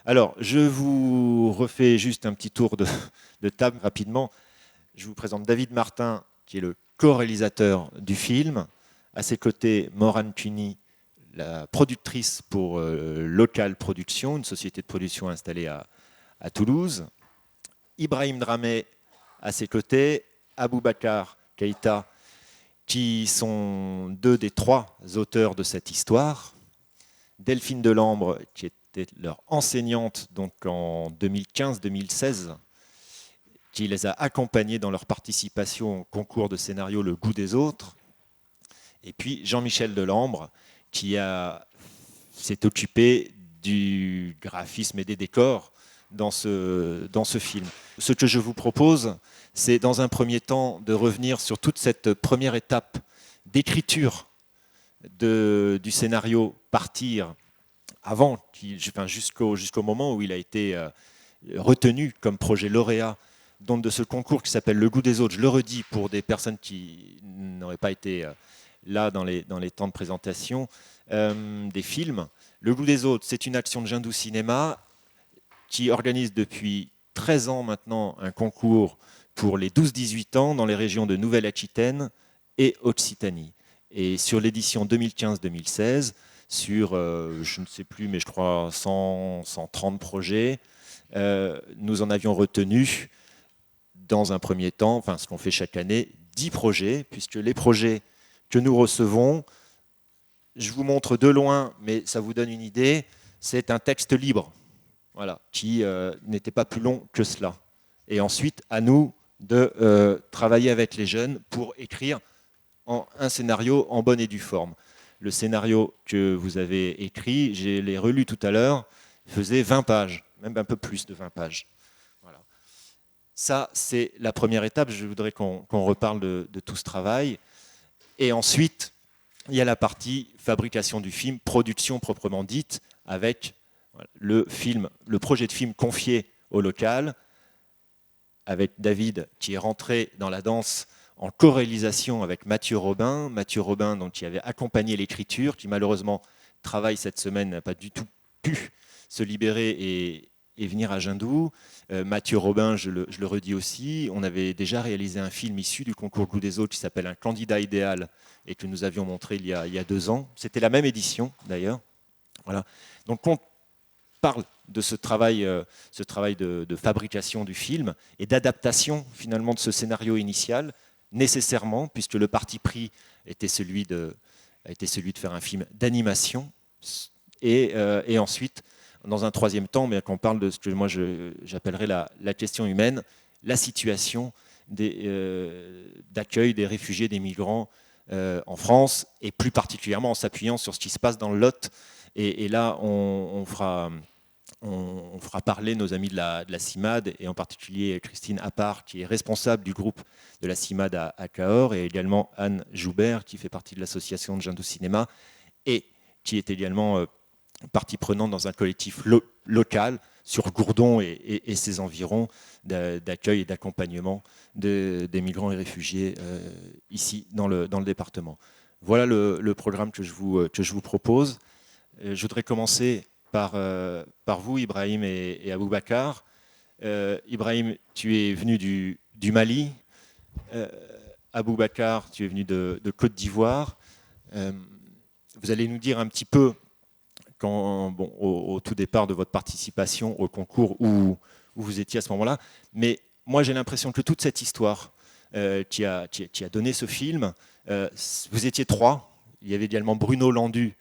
Alors, je vous refais juste un petit tour de table rapidement. Je vous présente David Martin, qui est le co-réalisateur du film. À ses côtés, Morane Cuny, la productrice pour Local Production, une société de production installée à Toulouse. Ibrahim Dramé, à ses côtés, Aboubacar Keïta, qui sont deux des trois auteurs de cette histoire. Delphine Delambre, qui était leur enseignante donc en 2015-2016, qui les a accompagnés dans leur participation au concours de scénario Le Goût des autres. Et puis Jean-Michel Delambre, qui s'est occupé du graphisme et des décors dans ce film. Ce que je vous propose, c'est dans un premier temps de revenir sur toute cette première étape d'écriture du scénario Partir, avant, jusqu'au moment où il a été retenu comme projet lauréat donc de ce concours qui s'appelle Le Goût des autres. Je le redis pour des personnes qui n'auraient pas été là dans les temps de présentation des films. Le Goût des autres, c'est une action de Jindou Cinéma qui organise depuis 13 ans maintenant un concours pour les 12-18 ans dans les régions de Nouvelle-Aquitaine et Occitanie. Et sur l'édition 2015-2016, sur, je ne sais plus, mais je crois 130 projets, nous en avions retenu, dans un premier temps, enfin ce qu'on fait chaque année, 10 projets, puisque les projets que nous recevons, je vous montre de loin, mais ça vous donne une idée, c'est un texte libre, voilà, qui n'était pas plus long que cela. Et ensuite, à nous de travailler avec les jeunes pour écrire un scénario en bonne et due forme. Le scénario que vous avez écrit, je l'ai relu tout à l'heure, faisait 20 pages, même un peu plus de 20 pages. Voilà. Ça, c'est la première étape. Je voudrais qu'on reparle de tout ce travail. Et ensuite, il y a la partie fabrication du film, production proprement dite, avec le projet de film confié au local, avec David qui est rentré dans la danse en co-réalisation avec Mathieu Robin. Mathieu Robin, donc, qui avait accompagné l'écriture, qui malheureusement travaille cette semaine, n'a pas du tout pu se libérer et venir à Jindou. Mathieu Robin, je le redis aussi, on avait déjà réalisé un film issu du concours Goût des autres qui s'appelle Un candidat idéal et que nous avions montré il y a 2 ans. C'était la même édition d'ailleurs. Voilà. Donc on parle de ce travail de fabrication du film et d'adaptation finalement de ce scénario initial, nécessairement, puisque le parti pris était celui de faire un film d'animation. Et ensuite, dans un troisième temps, mais qu'on parle de ce que moi j'appellerais la question humaine, la situation d'accueil des réfugiés, des migrants en France, et plus particulièrement en s'appuyant sur ce qui se passe dans le Lot. Et là, on fera parler nos amis de la CIMAD, et en particulier Christine Appart, qui est responsable du groupe de la CIMAD à Cahors, et également Anne Joubert, qui fait partie de l'association de Jindou Cinéma, et qui est également partie prenante dans un collectif local sur Gourdon et ses environs d'accueil et d'accompagnement des migrants et réfugiés ici dans le département. Voilà le programme que je vous propose. Je voudrais commencer par vous, Ibrahim et Aboubacar. Ibrahim, tu es venu du Mali. Aboubacar, tu es venu de Côte d'Ivoire. Vous allez nous dire un petit peu, au tout départ de votre participation au concours, où vous étiez à ce moment-là. Mais moi, j'ai l'impression que toute cette histoire qui a donné ce film, vous étiez 3. Il y avait également Bruno Landu,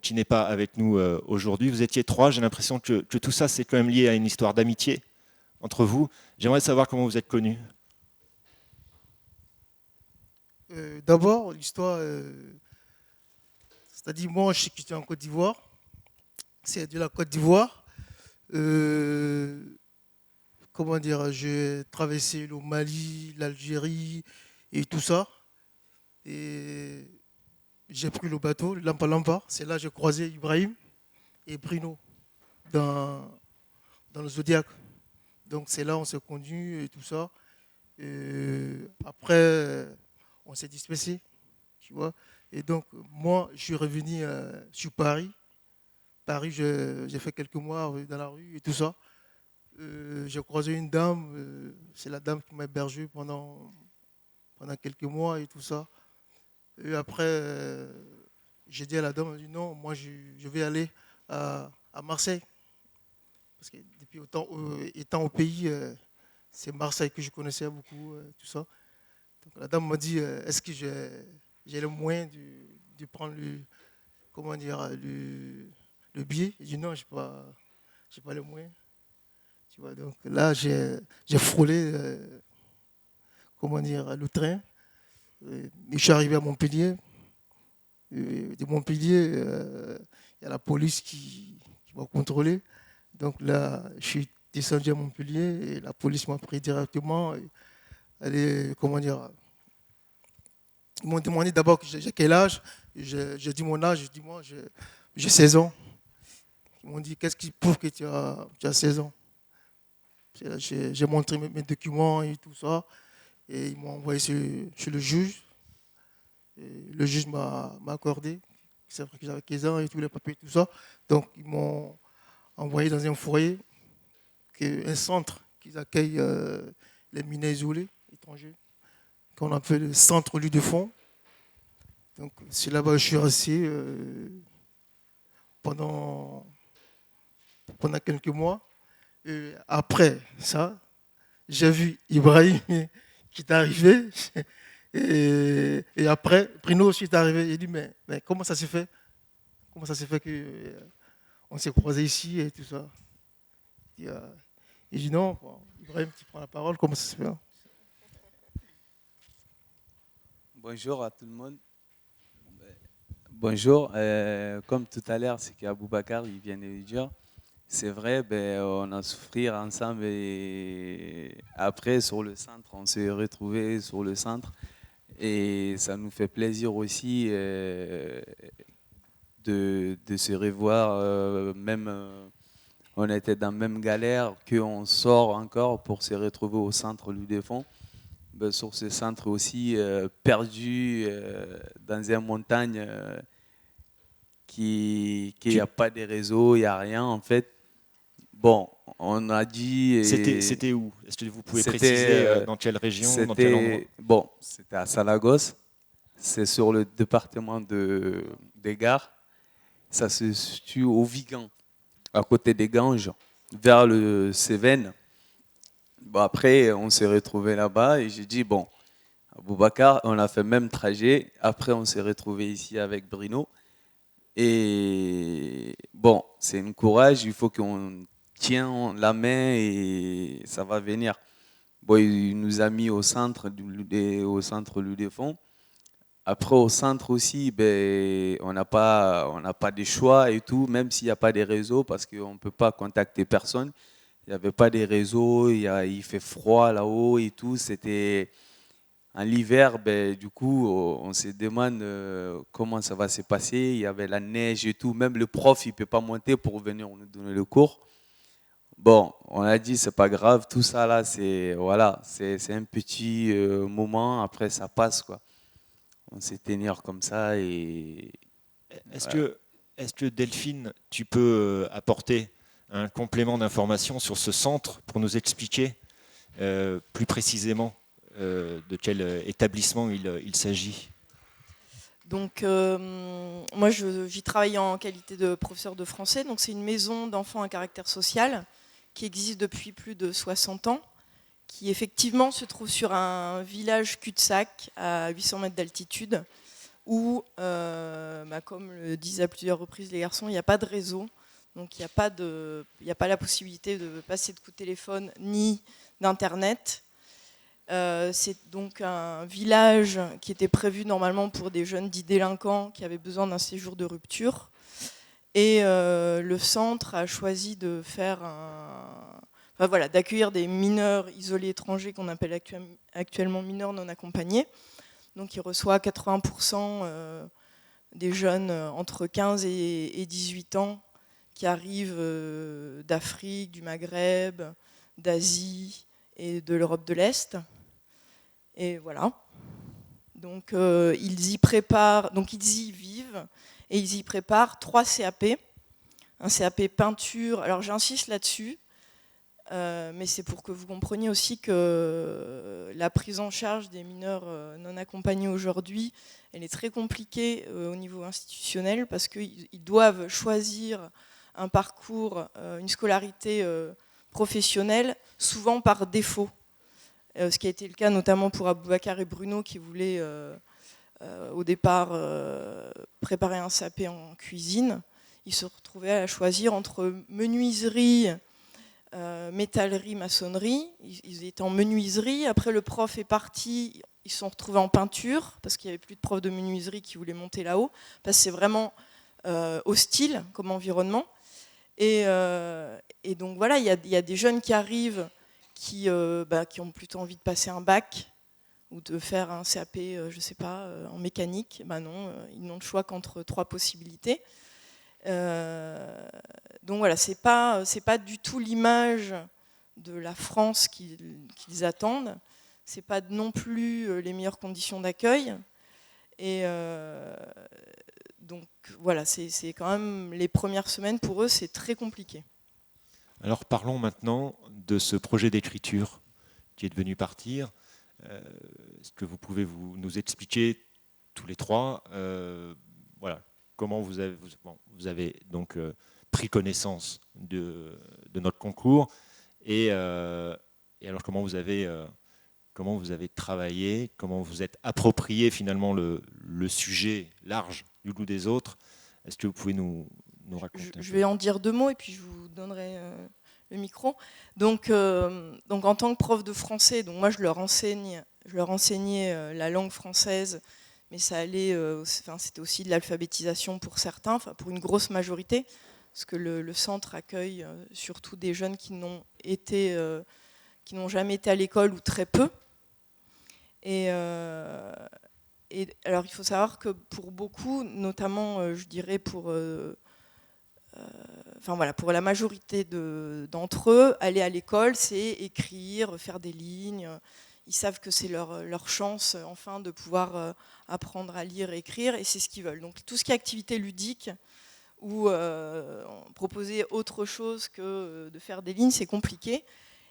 qui n'est pas avec nous aujourd'hui. Vous étiez 3. J'ai l'impression que tout ça, c'est quand même lié à une histoire d'amitié entre vous. J'aimerais savoir comment vous êtes connus. D'abord, l'histoire, c'est-à-dire moi, je suis quitté en Côte d'Ivoire. C'est de la Côte d'Ivoire. Euh, Comment dire, j'ai traversé le Mali, l'Algérie et tout ça. Et j'ai pris le bateau, le Lampa Lampa. C'est là que j'ai croisé Ibrahim et Bruno dans, dans le Zodiac. Donc c'est là on s'est conduit et tout ça. Après, on s'est dispersé, tu vois. Et donc moi, je suis revenu sur Paris Paris, j'ai fait quelques mois dans la rue et tout ça. J'ai croisé une dame, c'est la dame qui m'a hébergé pendant quelques mois et tout ça. Et après, j'ai dit à la dame, elle dit non, moi je vais aller à Marseille. Parce que depuis étant au pays, c'est Marseille que je connaissais beaucoup, tout ça. Donc la dame m'a dit, est-ce que j'ai le moyen de prendre comment dire, le billet? J'ai dit non, j'ai pas le moyen. Tu vois, donc là, j'ai frôlé, comment dire, le train. Et je suis arrivé à Montpellier. Et de Montpellier, il y a la police qui m'a contrôlé. Donc là, je suis descendu à Montpellier et la police m'a pris directement. Comment dire, ils m'ont demandé d'abord j'ai quel âge. J'ai dit mon âge, j'ai dit moi j'ai 16 ans. Ils m'ont dit qu'est-ce qui prouve que tu as 16 ans. J'ai montré mes documents et tout ça. Et ils m'ont envoyé chez le juge. Et le juge m'a accordé. C'est vrai que j'avais 15 ans et tous les papiers et tout ça. Donc ils m'ont envoyé dans un foyer, un centre qui accueille les mineurs isolés étrangers, qu'on appelle le centre lieu de fond. Donc c'est là-bas que je suis resté pendant quelques mois. Et après ça, j'ai vu Ibrahim qui est arrivé. Et après, Bruno aussi est arrivé. Il dit, mais comment ça s'est fait? Comment ça s'est fait qu'on s'est croisés ici et tout ça? Il dit, non, bon, Ibrahim, tu prends la parole, comment ça se fait? Bonjour à tout le monde. Bonjour. Comme tout à l'heure, c'est qu'Aboubacar, il vient de le dire. C'est vrai, on a souffert ensemble et après, sur le centre, on s'est retrouvés sur le centre. Et ça nous fait plaisir aussi de se revoir, même on était dans la même galère, qu'on sort encore pour se retrouver au centre Louis Défend. Sur ce centre aussi, perdu dans une montagne qui n'y a pas de réseau, il n'y a rien en fait. Bon, on a dit... C'était où? Est-ce que vous pouvez préciser dans quelle région, dans quel endroit? Bon, c'était à Salagosse. C'est sur le département des Gares. Ça se situe au Vigan, à côté des Ganges, vers le Cévennes. Bon, après, on s'est retrouvés là-bas et j'ai dit, bon, Aboubacar, on a fait le même trajet. Après, on s'est retrouvés ici avec Bruno. Et bon, c'est un courage, il faut qu'on tienne la main et ça va venir. Bon, il nous a mis au centre Louis Défend. Après, au centre aussi, on n'a pas de choix et tout, même s'il n'y a pas de réseau, parce qu'on ne peut pas contacter personne. Il n'y avait pas de réseau, il fait froid là-haut et tout. C'était en l'hiver, du coup, on se demande comment ça va se passer. Il y avait la neige et tout. Même le prof, il ne peut pas monter pour venir nous donner le cours. Bon, on a dit, c'est pas grave. Tout ça, là, c'est un petit moment. Après, ça passe, quoi. On sait tenir comme ça. Est-ce que Delphine, tu peux apporter un complément d'information sur ce centre pour nous expliquer plus précisément de quel établissement il s'agit? Donc, moi, j'y travaille en qualité de professeur de français. Donc, c'est une maison d'enfants à caractère social qui existe depuis plus de 60 ans, qui effectivement se trouve sur un village cul-de-sac à 800 mètres d'altitude, où, comme le disent à plusieurs reprises les garçons, il n'y a pas de réseau. Donc, il n'y a pas la possibilité de passer de coup de téléphone ni d'Internet. C'est donc un village qui était prévu normalement pour des jeunes dits délinquants qui avaient besoin d'un séjour de rupture. Et le centre a choisi de faire d'accueillir des mineurs isolés étrangers qu'on appelle actuellement mineurs non accompagnés. Donc il reçoit 80% des jeunes entre 15 et 18 ans qui arrivent d'Afrique, du Maghreb, d'Asie et de l'Europe de l'Est. Et voilà. Donc ils y vivent et ils y préparent 3 CAP. un CAP peinture. Alors j'insiste là-dessus, mais c'est pour que vous compreniez aussi que la prise en charge des mineurs non accompagnés aujourd'hui, elle est très compliquée au niveau institutionnel parce qu'ils doivent choisir un parcours, une scolarité professionnelle, souvent par défaut. Ce qui a été le cas notamment pour Aboubacar et Bruno qui voulaient au départ préparer un CAP en cuisine. Ils se retrouvaient à choisir entre menuiserie, métallerie, maçonnerie. Ils étaient en menuiserie. Après, le prof est parti. Ils se sont retrouvés en peinture parce qu'il n'y avait plus de prof de menuiserie qui voulait monter là-haut. Parce que c'est vraiment hostile comme environnement. Et donc voilà, il y a des jeunes qui arrivent qui ont plutôt envie de passer un bac ou de faire un CAP, je ne sais pas, en mécanique. Ben non, ils n'ont le choix qu'entre 3 possibilités. Donc voilà, c'est pas du tout l'image de la France qu'ils attendent. C'est pas non plus les meilleures conditions d'accueil. Et donc voilà, c'est quand même les premières semaines pour eux, c'est très compliqué. Alors parlons maintenant de ce projet d'écriture qui est devenu Partir. Est-ce que vous pouvez nous expliquer tous les 3 voilà, comment vous avez donc pris connaissance de notre concours et alors comment vous avez travaillé, comment vous êtes approprié finalement le sujet large du goût des autres. Est-ce que vous pouvez nous raconter Je vais en dire 2 mots et puis je vous donnerai le micro. Donc en tant que prof de français, donc moi je leur enseignais la langue française, mais ça allait, c'était aussi de l'alphabétisation pour certains, pour une grosse majorité, parce que le centre accueille surtout des jeunes qui n'ont jamais été à l'école ou très peu. Et alors il faut savoir que pour beaucoup, notamment je dirais pour la majorité d'entre eux, aller à l'école, c'est écrire, faire des lignes. Ils savent que c'est leur chance, enfin, de pouvoir apprendre à lire et écrire, et c'est ce qu'ils veulent. Donc tout ce qui est activité ludique ou proposer autre chose que de faire des lignes, c'est compliqué.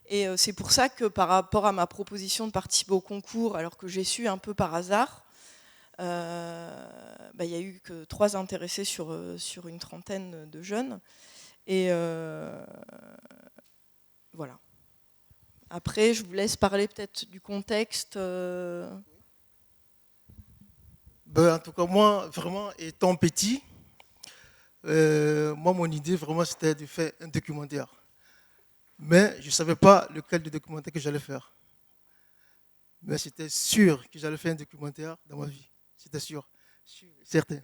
Et c'est pour ça que par rapport à ma proposition de participer au concours, alors que j'ai su un peu par hasard, il y a eu que 3 intéressés sur une trentaine de jeunes. Et voilà. Après, je vous laisse parler peut-être du contexte. En tout cas, moi, vraiment, étant petit, moi, mon idée, vraiment, c'était de faire un documentaire. Mais je ne savais pas lequel de documentaire que j'allais faire. Mais c'était sûr que j'allais faire un documentaire dans ma vie. C'était sûr, certain.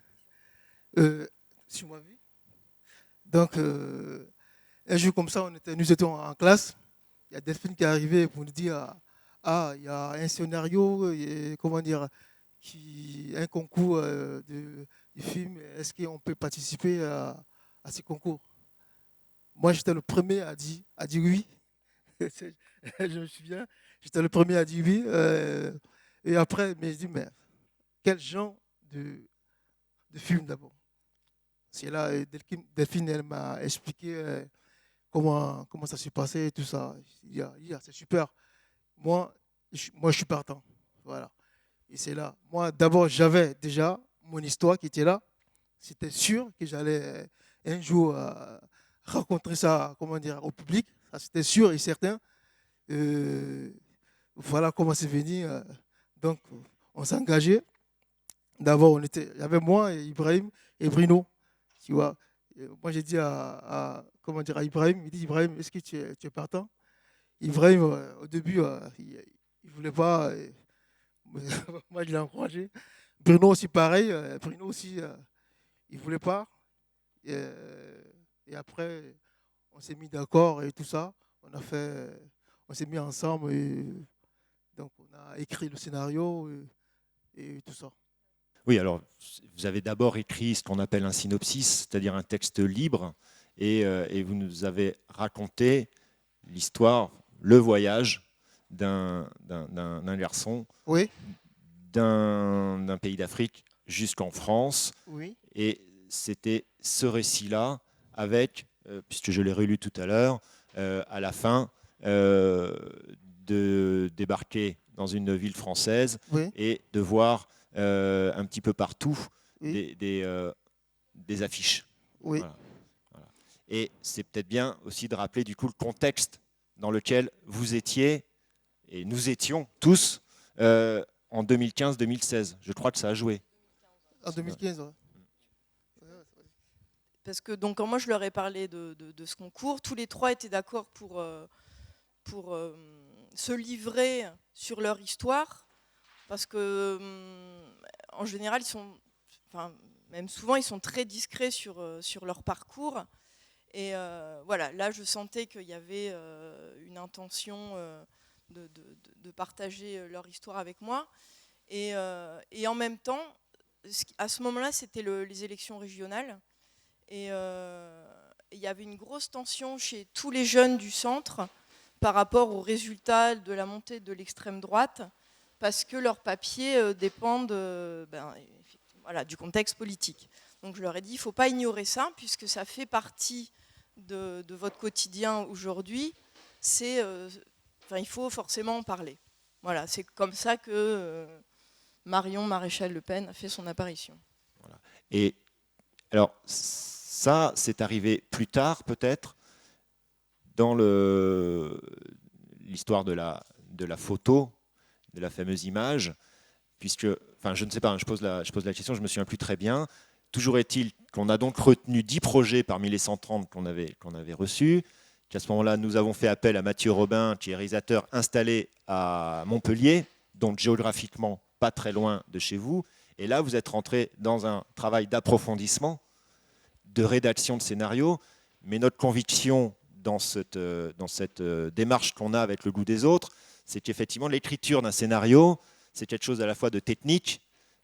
Sur ma vie. Donc, un jour comme ça, nous étions en classe. Il y a Delphine qui est arrivée pour nous dire il y a un scénario, un concours de film. Est-ce qu'on peut participer à ce concours? Moi, j'étais le premier à dire oui. Je me souviens, j'étais le premier à dire oui. Et après, je me dis, mais quel genre de film d'abord? C'est là, Delphine, elle m'a expliqué comment ça s'est passé et tout ça. C'est super. Moi, je suis partant. Voilà. Et c'est là. Moi, d'abord, j'avais déjà mon histoire qui était là. C'était sûr que j'allais un jour rencontrer ça, au public. Ça, c'était sûr et certain. Voilà comment c'est venu. Donc, on s'est engagé. D'abord, il y avait moi, et Ibrahim et Bruno. Tu vois. Moi, j'ai dit à Ibrahim, il dit, Ibrahim, est-ce que tu es partant? Ibrahim, au début, il ne voulait pas. Moi, je l'ai encouragé. Bruno aussi, pareil. Bruno aussi, il ne voulait pas. Et après, on s'est mis d'accord et tout ça. On s'est mis ensemble. Et donc, on a écrit le scénario et tout ça. Oui, alors vous avez d'abord écrit ce qu'on appelle un synopsis, c'est-à-dire un texte libre, et vous nous avez raconté l'histoire, le voyage d'un garçon Oui. d'un pays d'Afrique jusqu'en France. Oui. Et c'était ce récit-là avec, puisque je l'ai relu tout à l'heure, à la fin, de débarquer dans une ville française Oui, et de voir un petit peu partout oui, des affiches. oui. Voilà. Voilà. Et c'est peut-être bien aussi de rappeler du coup le contexte dans lequel vous étiez et nous étions tous en 2015-2016. Je crois que ça a joué. En 2015, ouais. Parce que donc, quand moi je leur ai parlé de ce concours, tous les trois étaient d'accord pour se livrer sur leur histoire, parce que en général, ils sont, enfin, même souvent, ils sont très discrets sur leur parcours. Et voilà, là, je sentais qu'il y avait une intention de partager leur histoire avec moi. Et en même temps, à ce moment-là, c'était les élections régionales. Et il y avait une grosse tension chez tous les jeunes du centre par rapport aux résultats de la montée de l'extrême droite, parce que leurs papiers dépendent voilà, du contexte politique. Donc je leur ai dit, il ne faut pas ignorer ça, puisque ça fait partie de votre quotidien aujourd'hui. Il faut forcément en parler. Voilà, c'est comme ça que Marion Maréchal Le Pen a fait son apparition. Voilà. Et alors, ça, c'est arrivé plus tard, peut-être, dans l'histoire de la photo, de la fameuse image, puisque, enfin, je ne sais pas, je pose la question, je ne me souviens plus très bien. Toujours est-il qu'on a donc retenu 10 projets parmi les 130 qu'on avait reçus, qu'à ce moment-là, nous avons fait appel à Mathieu Robin, qui est réalisateur installé à Montpellier, donc géographiquement pas très loin de chez vous. Et là, vous êtes rentré dans un travail d'approfondissement, de rédaction de scénarios, mais notre conviction dans cette démarche qu'on a avec le goût des autres, c'est qu'effectivement l'écriture d'un scénario, c'est quelque chose à la fois de technique,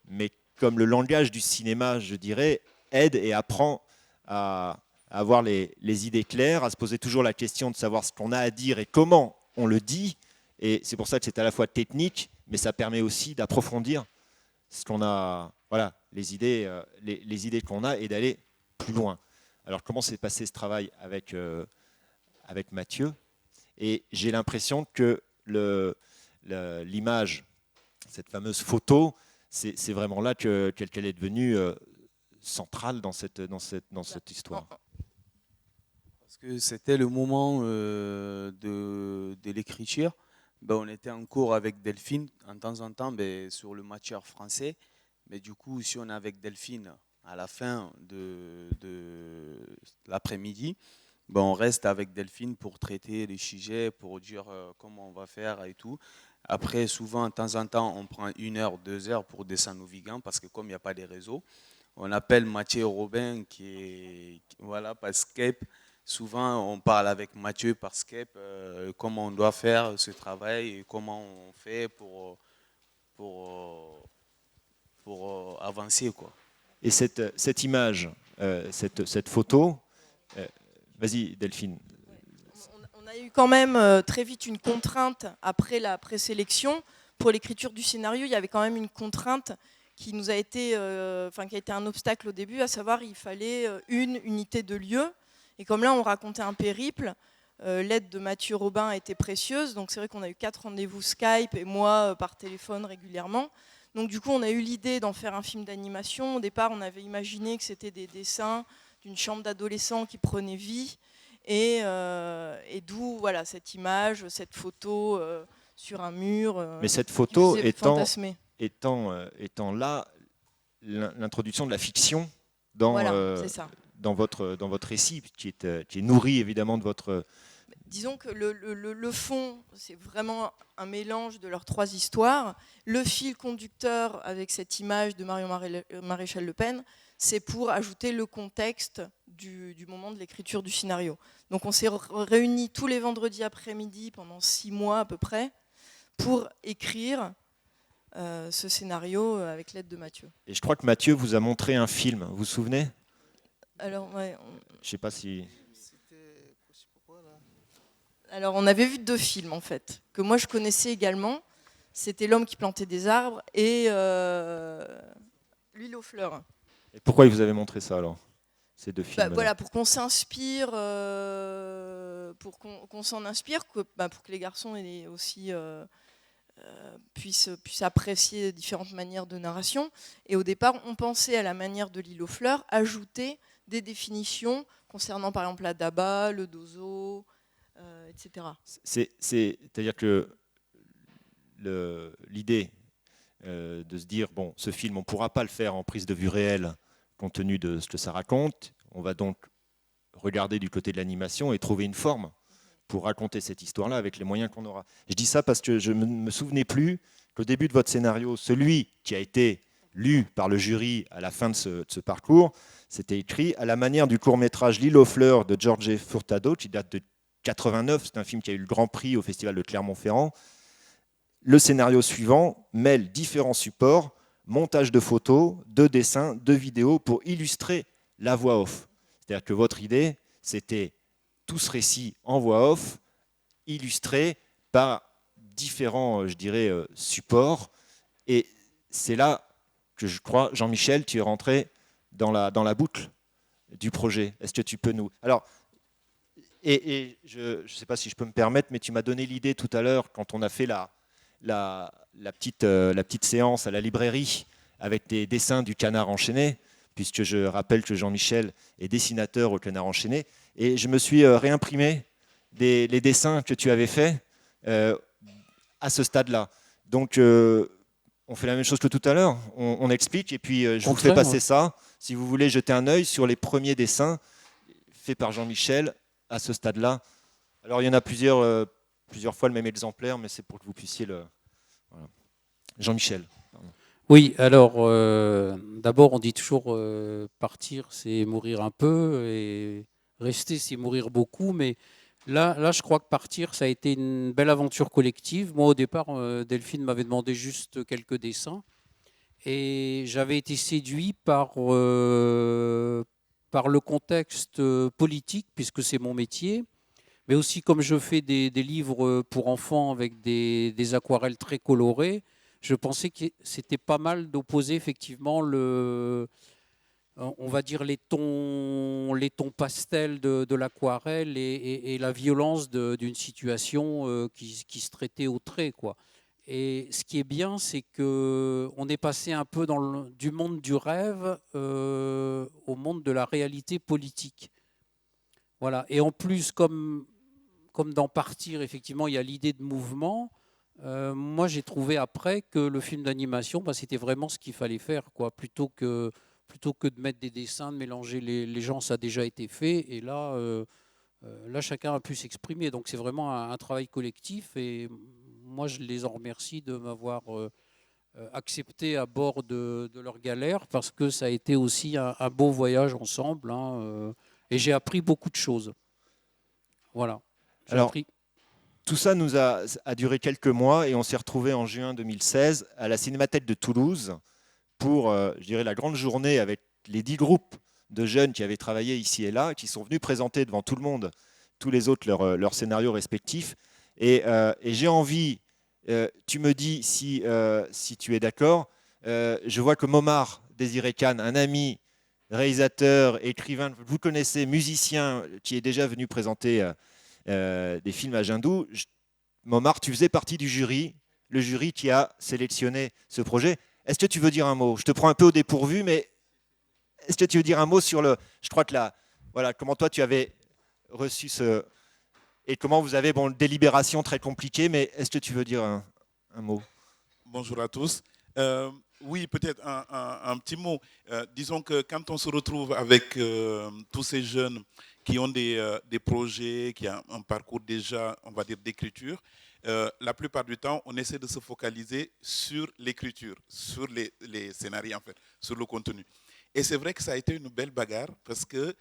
mais comme le langage du cinéma, je dirais, aide et apprend à avoir les idées claires, à se poser toujours la question de savoir ce qu'on a à dire et comment on le dit. Et c'est pour ça que c'est à la fois technique, mais ça permet aussi d'approfondir ce qu'on a, voilà, les idées qu'on a et d'aller plus loin. Alors comment s'est passé ce travail avec Mathieu? Et j'ai l'impression que l'image, cette fameuse photo, c'est vraiment là qu'elle est devenue centrale dans cette histoire. Parce que c'était le moment de l'écriture. On était en cours avec Delphine, en temps en temps, sur le matière français. Mais du coup, si on est avec Delphine à la fin de l'après-midi, on reste avec Delphine pour traiter les sujets, pour dire comment on va faire et tout. Après, souvent, de temps en temps, on prend 1 heure, 2 heures pour descendre au Vigan, parce que comme il n'y a pas de réseau, on appelle Mathieu Robin, voilà, par Skype. Souvent, on parle avec Mathieu par Skype, comment on doit faire ce travail et comment on fait pour avancer, quoi. Et cette image, cette photo, vas-y Delphine. On a eu quand même très vite une contrainte après la présélection. Pour l'écriture du scénario, il y avait quand même une contrainte qui nous a été, qui a été un obstacle au début, à savoir il fallait une unité de lieu. Et comme là, on racontait un périple, l'aide de Mathieu Robin était précieuse. Donc c'est vrai qu'on a eu 4 rendez-vous Skype et moi par téléphone régulièrement. Donc du coup, on a eu l'idée d'en faire un film d'animation. Au départ, on avait imaginé que c'était des dessins d'une chambre d'adolescents qui prenait vie. Et d'où voilà, cette image, cette photo sur un mur. Mais cette photo étant là, l'introduction de la fiction dans, voilà, c'est ça. dans votre récit, qui est nourri évidemment de votre... Disons que le fond, c'est vraiment un mélange de leurs 3 histoires. Le fil conducteur avec cette image de Marion Maréchal Le Pen, c'est pour ajouter le contexte du moment de l'écriture du scénario. Donc on s'est réunis tous les vendredis après-midi pendant 6 mois à peu près pour écrire ce scénario avec l'aide de Mathieu. Et je crois que Mathieu vous a montré un film, vous vous souvenez? Alors, ouais, je ne sais pas si... Alors, on avait vu 2 films, en fait, que moi je connaissais également. C'était L'homme qui plantait des arbres et L'huile aux fleurs. Et pourquoi il vous avait montré ça, alors? ces deux films. Voilà, pour qu'on s'inspire, pour qu'on s'en inspire, pour que les garçons aussi puissent apprécier différentes manières de narration. Et au départ, on pensait à la manière de L'île aux fleurs, ajouter des définitions concernant par exemple la daba, le dozo, etc. C'est-à-dire que l'idée de se dire, bon, ce film, on ne pourra pas le faire en prise de vue réelle compte tenu de ce que ça raconte. On va donc regarder du côté de l'animation et trouver une forme pour raconter cette histoire-là avec les moyens qu'on aura. Je dis ça parce que je ne me souvenais plus qu'au début de votre scénario, celui qui a été lu par le jury à la fin de ce parcours, c'était écrit à la manière du court-métrage L'île aux fleurs de Jorge Furtado, qui date de 89. C'est un film qui a eu le Grand Prix au Festival de Clermont-Ferrand. Le scénario suivant mêle différents supports, montage de photos, de dessins, de vidéos pour illustrer la voix off. C'est-à-dire que votre idée, c'était tout ce récit en voix off, illustré par différents, je dirais, supports. Et c'est là que je crois, Jean-Michel, tu es rentré dans la boucle du projet. Est-ce que tu peux nous... Alors, et je ne sais pas si je peux me permettre, mais tu m'as donné l'idée tout à l'heure, quand on a fait la petite séance à la librairie avec des dessins du Canard enchaîné, puisque je rappelle que Jean-Michel est dessinateur au Canard enchaîné, et je me suis réimprimé les dessins que tu avais faits à ce stade-là. Donc, on fait la même chose que tout à l'heure, on explique, et puis je vous fais passer ça, si vous voulez jeter un œil sur les premiers dessins faits par Jean-Michel à ce stade-là. Alors, il y en a plusieurs fois le même exemplaire, mais c'est pour que vous puissiez le... Voilà. Jean-Michel. Pardon. Oui, alors d'abord on dit toujours partir c'est mourir un peu et rester c'est mourir beaucoup, mais là je crois que partir ça a été une belle aventure collective. Moi au départ Delphine m'avait demandé juste quelques dessins et j'avais été séduit par le contexte politique puisque c'est mon métier. Mais aussi, comme je fais des livres pour enfants avec des aquarelles très colorées, je pensais que c'était pas mal d'opposer effectivement on va dire les tons pastels de l'aquarelle et la violence d'une situation qui se traitait au trait, quoi. Et ce qui est bien, c'est qu'on est passé un peu du monde du rêve au monde de la réalité politique. Voilà. Et en plus, comme dans Partir, effectivement, il y a l'idée de mouvement. Moi, j'ai trouvé après que le film d'animation, c'était vraiment ce qu'il fallait faire, quoi. Plutôt que de mettre des dessins, de mélanger les gens, ça a déjà été fait. Et là, chacun a pu s'exprimer. Donc, c'est vraiment un travail collectif. Et moi, je les en remercie de m'avoir accepté à bord de leur galère parce que ça a été aussi un beau voyage ensemble. Et j'ai appris beaucoup de choses. Voilà. Alors, tout ça a duré quelques mois et on s'est retrouvés en juin 2016 à la Cinémathèque de Toulouse pour, je dirais, la grande journée avec les 10 groupes de jeunes qui avaient travaillé ici et là, qui sont venus présenter devant tout le monde, tous les autres, leurs scénarios respectifs. Et j'ai envie, tu me dis si tu es d'accord, je vois que Momar Désiré Khan, un ami, réalisateur, écrivain, vous connaissez, musicien, qui est déjà venu présenter... des films à Jindou. Momar, tu faisais partie du jury, le jury qui a sélectionné ce projet. Est-ce que tu veux dire un mot? Je te prends un peu au dépourvu, mais est-ce que tu veux dire un mot sur je crois que voilà, comment toi tu avais reçu et comment vous avez, bon, délibération très compliquée, mais est-ce que tu veux dire un mot? Bonjour à tous. Oui, peut-être un petit mot. Disons que quand on se retrouve avec tous ces jeunes qui ont des projets, qui ont un parcours déjà, on va dire, d'écriture, la plupart du temps, on essaie de se focaliser sur l'écriture, sur les scénarios, en fait, sur le contenu. Et c'est vrai que ça a été une belle bagarre parce qu'il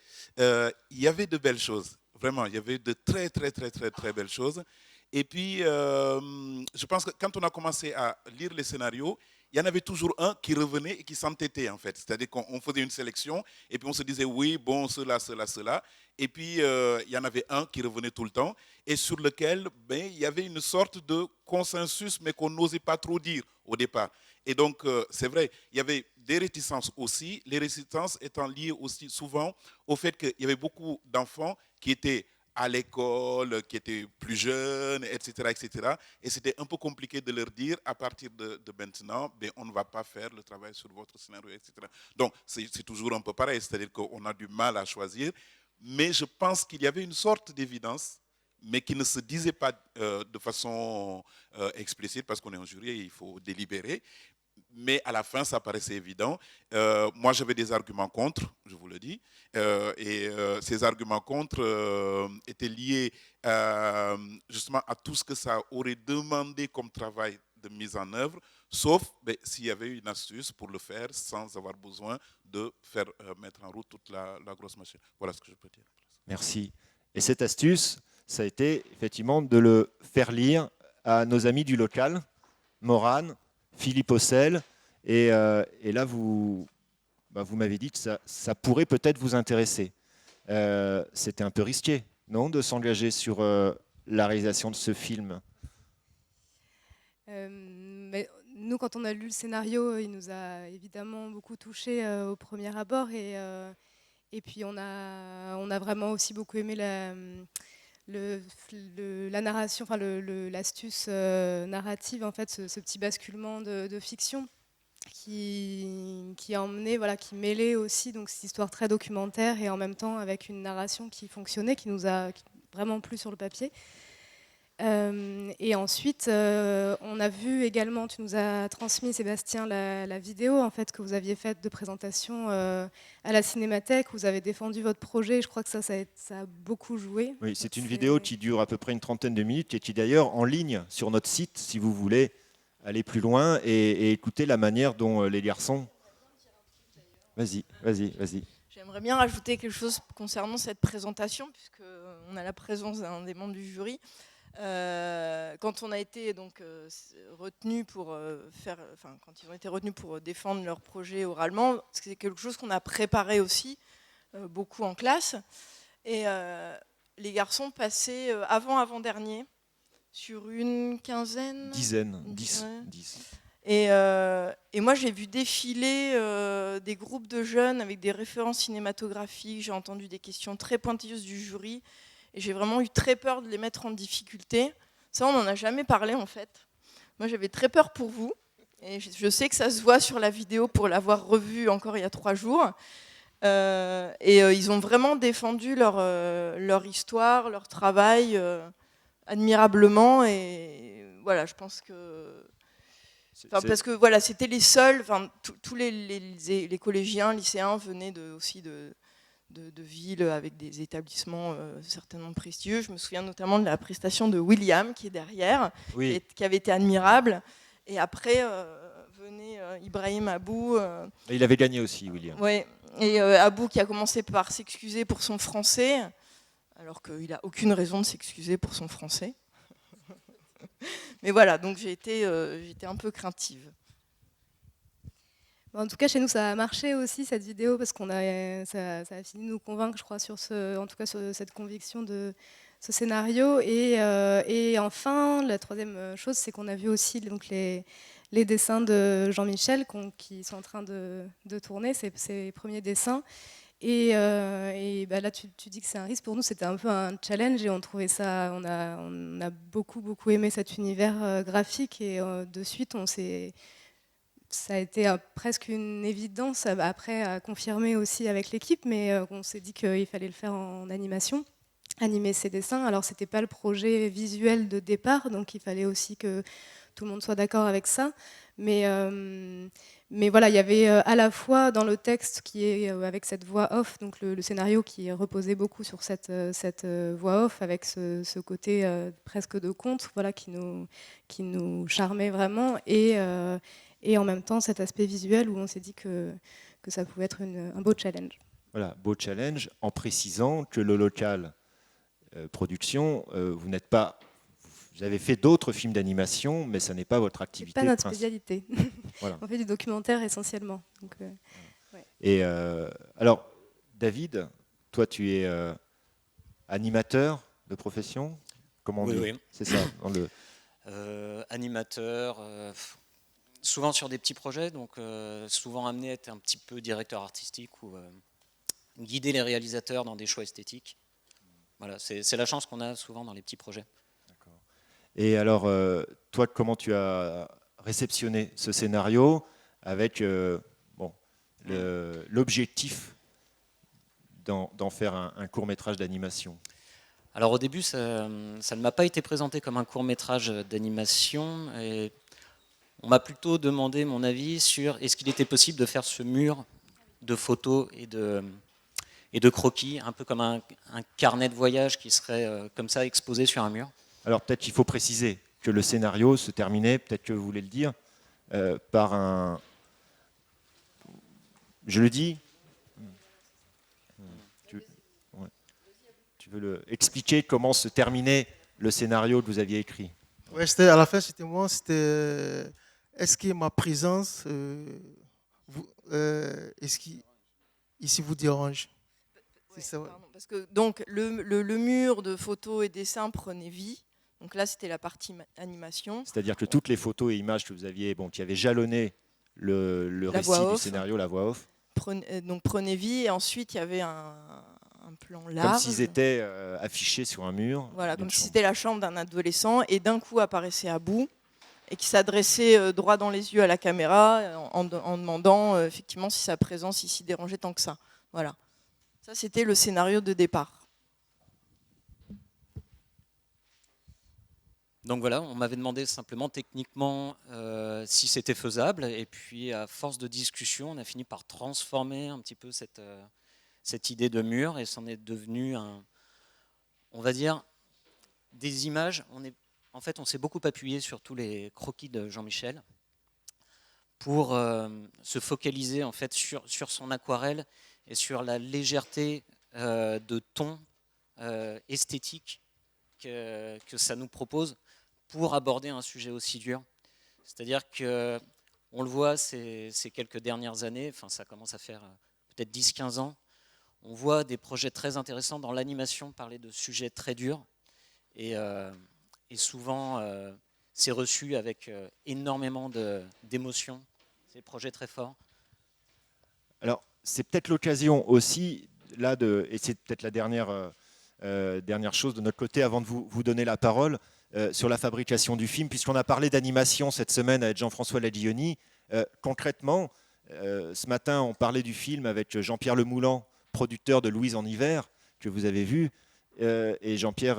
y avait de belles choses. Vraiment, il y avait de très, très, très, très, très belles choses. Et puis, je pense que quand on a commencé à lire les scénarios, il y en avait toujours un qui revenait et qui s'entêtait, en fait. C'est-à-dire qu'on faisait une sélection et puis on se disait, oui, bon, cela, cela, cela. Et puis, il y en avait un qui revenait tout le temps et sur lequel il y avait une sorte de consensus, mais qu'on n'osait pas trop dire au départ. Et donc, c'est vrai, il y avait des réticences aussi, les réticences étant liées aussi souvent au fait qu'il y avait beaucoup d'enfants qui étaient à l'école, qui étaient plus jeunes, etc., etc. Et c'était un peu compliqué de leur dire, à partir de maintenant, ben, on ne va pas faire le travail sur votre scénario, etc. Donc, c'est toujours un peu pareil, c'est-à-dire qu'on a du mal à choisir. Mais je pense qu'il y avait une sorte d'évidence, mais qui ne se disait pas de façon explicite, parce qu'on est en jury et il faut délibérer. Mais à la fin, ça paraissait évident. Moi, j'avais des arguments contre, je vous le dis. Ces arguments contre étaient liés justement à tout ce que ça aurait demandé comme travail de mise en œuvre, sauf s'il y avait une astuce pour le faire sans avoir besoin de faire mettre en route toute la grosse machine. Voilà ce que je peux dire. Merci. Et cette astuce, ça a été effectivement de le faire lire à nos amis du local, Morane, Philippe Ossel, et là vous m'avez dit que ça pourrait peut-être vous intéresser. C'était un peu risqué, non, de s'engager sur la réalisation de ce film? Mais nous, quand on a lu le scénario, il nous a évidemment beaucoup touchés au premier abord, et puis on a vraiment aussi beaucoup aimé la narration, enfin l'astuce narrative, en fait, ce petit basculement de fiction qui a emmené, voilà, qui mêlait aussi donc cette histoire très documentaire et en même temps avec une narration qui fonctionnait, qui nous a vraiment plu sur le papier. Et ensuite, on a vu également, tu nous as transmis, Sébastien, la vidéo en fait, que vous aviez faite de présentation à la Cinémathèque. Vous avez défendu votre projet. Je crois que ça a beaucoup joué. Oui, c'est une vidéo qui dure à peu près une trentaine de minutes et qui est d'ailleurs en ligne sur notre site, si vous voulez aller plus loin et écouter la manière dont les garçons... Vas-y. J'aimerais bien rajouter quelque chose concernant cette présentation, puisqu'on a la présence d'un des membres du jury. Quand on a été donc retenu pour quand ils ont été retenus pour défendre leur projet oralement, c'est quelque chose qu'on a préparé aussi beaucoup en classe. Et les garçons passaient avant-dernier sur une quinzaine. 10. Ouais. 10. Et moi, j'ai vu défiler des groupes de jeunes avec des références cinématographiques. J'ai entendu des questions très pointilleuses du jury. Et j'ai vraiment eu très peur de les mettre en difficulté. Ça, on n'en a jamais parlé, en fait. Moi, j'avais très peur pour vous. Et je sais que ça se voit sur la vidéo pour l'avoir revue encore il y a 3 jours. Ils ont vraiment défendu leur histoire, leur travail admirablement. Et voilà, je pense que... parce que voilà, c'était les seuls... Tous les collégiens, lycéens venaient aussi de villes avec des établissements certainement prestigieux. Je me souviens notamment de la prestation de William qui est derrière, oui. qui avait été admirable. Et après venait Ibrahim Abou. Il avait gagné aussi, William. Ouais. Et Abou qui a commencé par s'excuser pour son français, alors qu'il n'a aucune raison de s'excuser pour son français. Mais voilà, donc j'étais un peu craintive. En tout cas, chez nous, ça a marché aussi, cette vidéo, parce ça a fini de nous convaincre, je crois, en tout cas sur cette conviction de ce scénario. Et enfin, la troisième chose, c'est qu'on a vu aussi donc, les dessins de Jean-Michel qui sont en train de tourner, ses premiers dessins. Et là, tu dis que c'est un risque. Pour nous, c'était un peu un challenge et on trouvait ça. On a beaucoup aimé cet univers graphique et de suite, ça a été presque une évidence, après à confirmer aussi avec l'équipe, mais on s'est dit qu'il fallait le faire en animation, animer ces dessins. Alors c'était pas le projet visuel de départ, donc il fallait aussi que tout le monde soit d'accord avec ça. Mais voilà, il y avait à la fois dans le texte qui est avec cette voix off, donc le scénario qui reposait beaucoup sur cette voix off, avec ce côté presque de conte, voilà, qui nous charmait vraiment, et en même temps cet aspect visuel où on s'est dit que ça pouvait être un beau challenge. Voilà, beau challenge, en précisant que le local production, vous avez fait d'autres films d'animation, mais ça n'est pas votre activité. C'est pas notre spécialité. Voilà. On fait du documentaire essentiellement. Donc, ouais. Et alors, David, toi, tu es animateur de profession, comment on dit ? Oui. C'est ça. Animateur. souvent sur des petits projets, donc souvent amené à être un petit peu directeur artistique ou guider les réalisateurs dans des choix esthétiques. Voilà, c'est la chance qu'on a souvent dans les petits projets. Et alors, toi, comment tu as réceptionné ce scénario avec l'objectif d'en faire un court-métrage d'animation? Alors au début, ça ne m'a pas été présenté comme un court-métrage d'animation. Et on m'a plutôt demandé mon avis sur est-ce qu'il était possible de faire ce mur de photos et de croquis, un peu comme un carnet de voyage qui serait comme ça exposé sur un mur. Alors peut-être qu'il faut préciser que le scénario se terminait, peut-être que vous voulez le dire, par un... Je le dis? Tu veux expliquer comment se terminait le scénario que vous aviez écrit? Ouais, à la fin, c'était moi. C'était est-ce que ma présence, est-ce qui ici vous dérange? Ouais, pardon, parce que donc le mur de photos et dessins prenait vie. Donc là, c'était la partie animation. C'est-à-dire que toutes les photos et images que vous aviez, qui avaient jalonné le récit du scénario, la voix off, prenait vie. Et ensuite, il y avait un plan large. comme s'ils étaient affichés sur un mur. Voilà, comme si c'était la chambre d'un adolescent. Et d'un coup, apparaissait Abou et qui s'adressait droit dans les yeux à la caméra en demandant effectivement si sa présence ici dérangeait tant que ça. Voilà. Ça, c'était le scénario de départ. Donc voilà, on m'avait demandé simplement techniquement si c'était faisable. Et puis à force de discussion, on a fini par transformer un petit peu cette idée de mur et c'en est devenu on va dire, des images. En fait, on s'est beaucoup appuyé sur tous les croquis de Jean-Michel pour se focaliser en fait sur son aquarelle et sur la légèreté de ton esthétique que ça nous propose pour aborder un sujet aussi dur. C'est-à-dire qu'on le voit ces quelques dernières années, enfin ça commence à faire peut-être 10-15 ans, on voit des projets très intéressants dans l'animation parler de sujets très durs et souvent c'est reçu avec énormément d'émotions, c'est des projets très forts. Alors c'est peut-être l'occasion aussi, là, et c'est peut-être la dernière chose de notre côté avant de vous donner la parole, sur la fabrication du film, puisqu'on a parlé d'animation cette semaine avec Jean-François Ladioni. Concrètement, ce matin, on parlait du film avec Jean-Pierre Lemoulan, producteur de Louise en hiver, que vous avez vu. Et Jean-Pierre,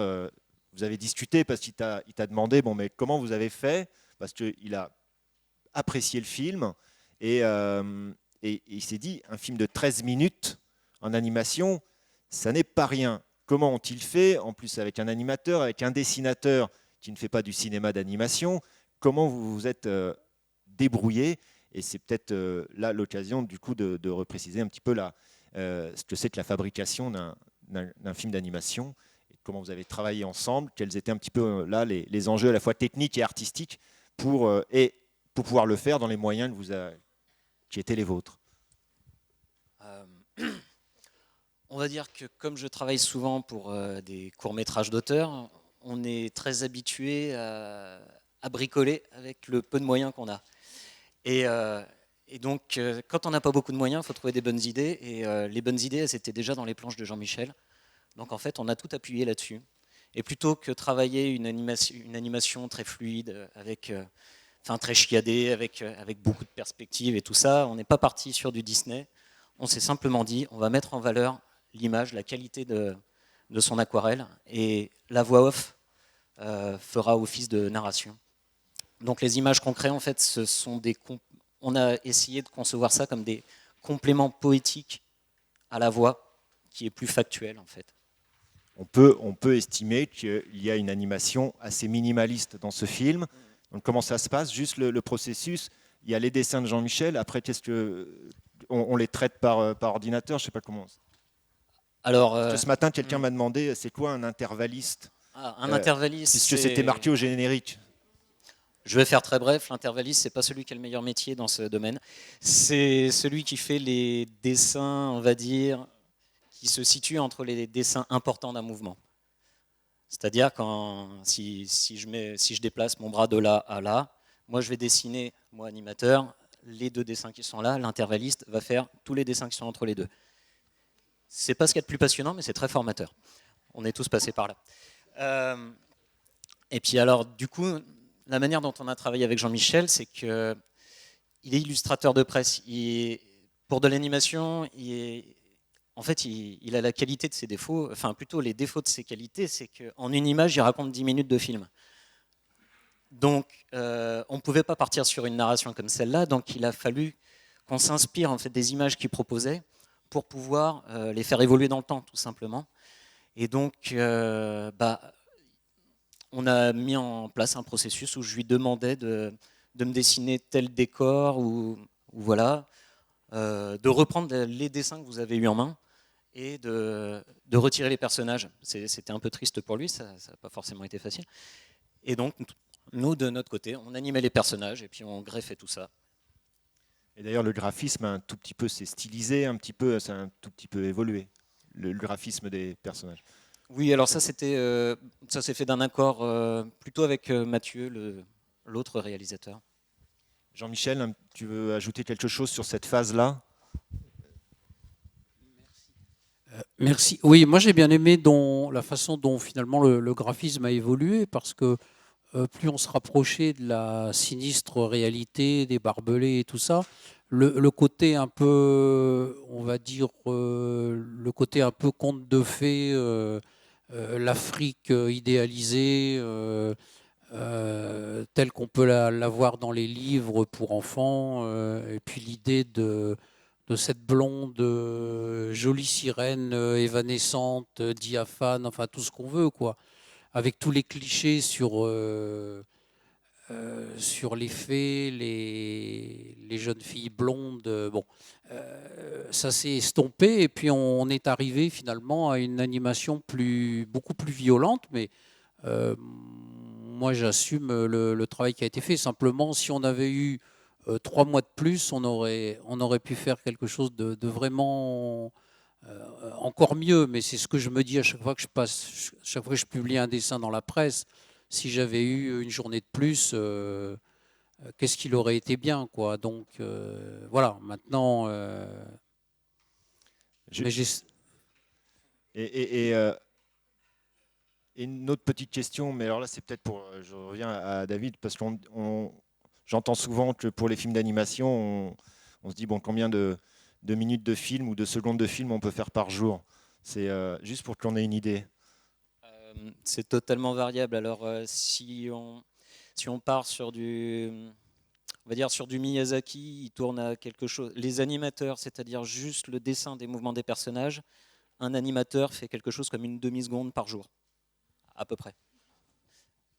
vous avez discuté parce qu'il t'a demandé mais comment vous avez fait, parce qu'il a apprécié le film et il s'est dit un film de 13 minutes en animation, ça n'est pas rien. Comment ont-ils fait, en plus avec un animateur, avec un dessinateur qui ne fait pas du cinéma d'animation? Comment vous vous êtes débrouillé? Et c'est peut-être là l'occasion du coup de repréciser un petit peu ce que c'est que la fabrication d'un film d'animation, et comment vous avez travaillé ensemble, quels étaient un petit peu là les enjeux à la fois techniques et artistiques pour pouvoir le faire dans les moyens qui étaient les vôtres. On va dire que comme je travaille souvent pour des courts-métrages d'auteur, on est très habitué à bricoler avec le peu de moyens qu'on a. Et donc, quand on n'a pas beaucoup de moyens, il faut trouver des bonnes idées. Et les bonnes idées, elles étaient déjà dans les planches de Jean-Michel. Donc en fait, on a tout appuyé là-dessus. Et plutôt que travailler une animation très fluide, très chiadée, avec beaucoup de perspectives et tout ça, on n'est pas parti sur du Disney. On s'est simplement dit, on va mettre en valeur l'image, la qualité de son aquarelle, et la voix off fera office de narration. Donc les images qu'on crée, en fait, on a essayé de concevoir ça comme des compléments poétiques à la voix, qui est plus factuelle, en fait. On peut estimer qu'il y a une animation assez minimaliste dans ce film. Donc comment ça se passe? Juste le processus. Il y a les dessins de Jean-Michel. Après, on les traite par ordinateur? Je ne sais pas comment. Alors, parce que ce matin, quelqu'un m'a demandé c'est quoi un intervalliste? Un intervalliste, puisque c'était marqué au générique. Je vais faire très bref. L'intervalliste, c'est pas celui qui a le meilleur métier dans ce domaine. C'est celui qui fait les dessins, on va dire, qui se situent entre les dessins importants d'un mouvement. C'est-à-dire si je déplace mon bras de là à là, Moi, je vais dessiner, moi, animateur, les 2 dessins qui sont là. L'intervalliste va faire tous les dessins qui sont entre les 2. C'est pas ce qu'il y a de plus passionnant, mais c'est très formateur. On est tous passés par là. Et puis alors, du coup, la manière dont on a travaillé avec Jean-Michel, c'est qu'il est illustrateur de presse. Pour de l'animation, en fait, il a la qualité de ses défauts, enfin plutôt les défauts de ses qualités, c'est qu'en une image, il raconte 10 minutes de film. Donc, on ne pouvait pas partir sur une narration comme celle-là, donc il a fallu qu'on s'inspire en fait, des images qu'il proposait pour pouvoir les faire évoluer dans le temps, tout simplement. Et donc, on a mis en place un processus où je lui demandais de me dessiner tel décor, ou voilà, de reprendre les dessins que vous avez eus en main et de retirer les personnages. C'était un peu triste pour lui, ça n'a pas forcément été facile. Et donc, nous, de notre côté, on animait les personnages et puis on greffait tout ça. Et d'ailleurs, le graphisme, un tout petit peu, s'est stylisé, un petit peu, c'est un tout petit peu évolué, le graphisme des personnages. Oui, alors ça, ça s'est fait d'un accord plutôt avec Mathieu, l'autre réalisateur. Jean-Michel, tu veux ajouter quelque chose sur cette phase-là ? Merci. Oui, moi j'ai bien aimé la façon dont finalement le graphisme a évolué, parce que plus on se rapprochait de la sinistre réalité des barbelés et tout ça, le côté un peu, on va dire, le côté un peu conte de fées, l'Afrique idéalisée, telle qu'on peut la voir dans les livres pour enfants, et puis l'idée de cette blonde jolie sirène évanescente, diaphane, enfin tout ce qu'on veut, quoi, avec tous les clichés sur les fées, les jeunes filles blondes. Bon, ça s'est estompé, et puis on est arrivé finalement à une animation beaucoup plus violente, mais moi j'assume le travail qui a été fait. Simplement, si on avait eu 3 mois de plus, on aurait pu faire quelque chose de vraiment encore mieux. Mais c'est ce que je me dis à chaque fois que chaque fois que je publie un dessin dans la presse. Si j'avais eu une journée de plus, qu'est-ce qu'il aurait été bien, quoi. Donc voilà, maintenant. Et une autre petite question, mais alors là c'est peut-être pour, je reviens à David, parce que j'entends souvent que pour les films d'animation, on se dit bon, combien de minutes de film ou de secondes de film on peut faire par jour. C'est juste pour qu'on ait une idée. C'est totalement variable. Alors si on part sur on va dire sur du Miyazaki, il tourne à quelque chose. Les animateurs, c'est-à-dire juste le dessin des mouvements des personnages, un animateur fait quelque chose comme une demi-seconde par jour, à peu près.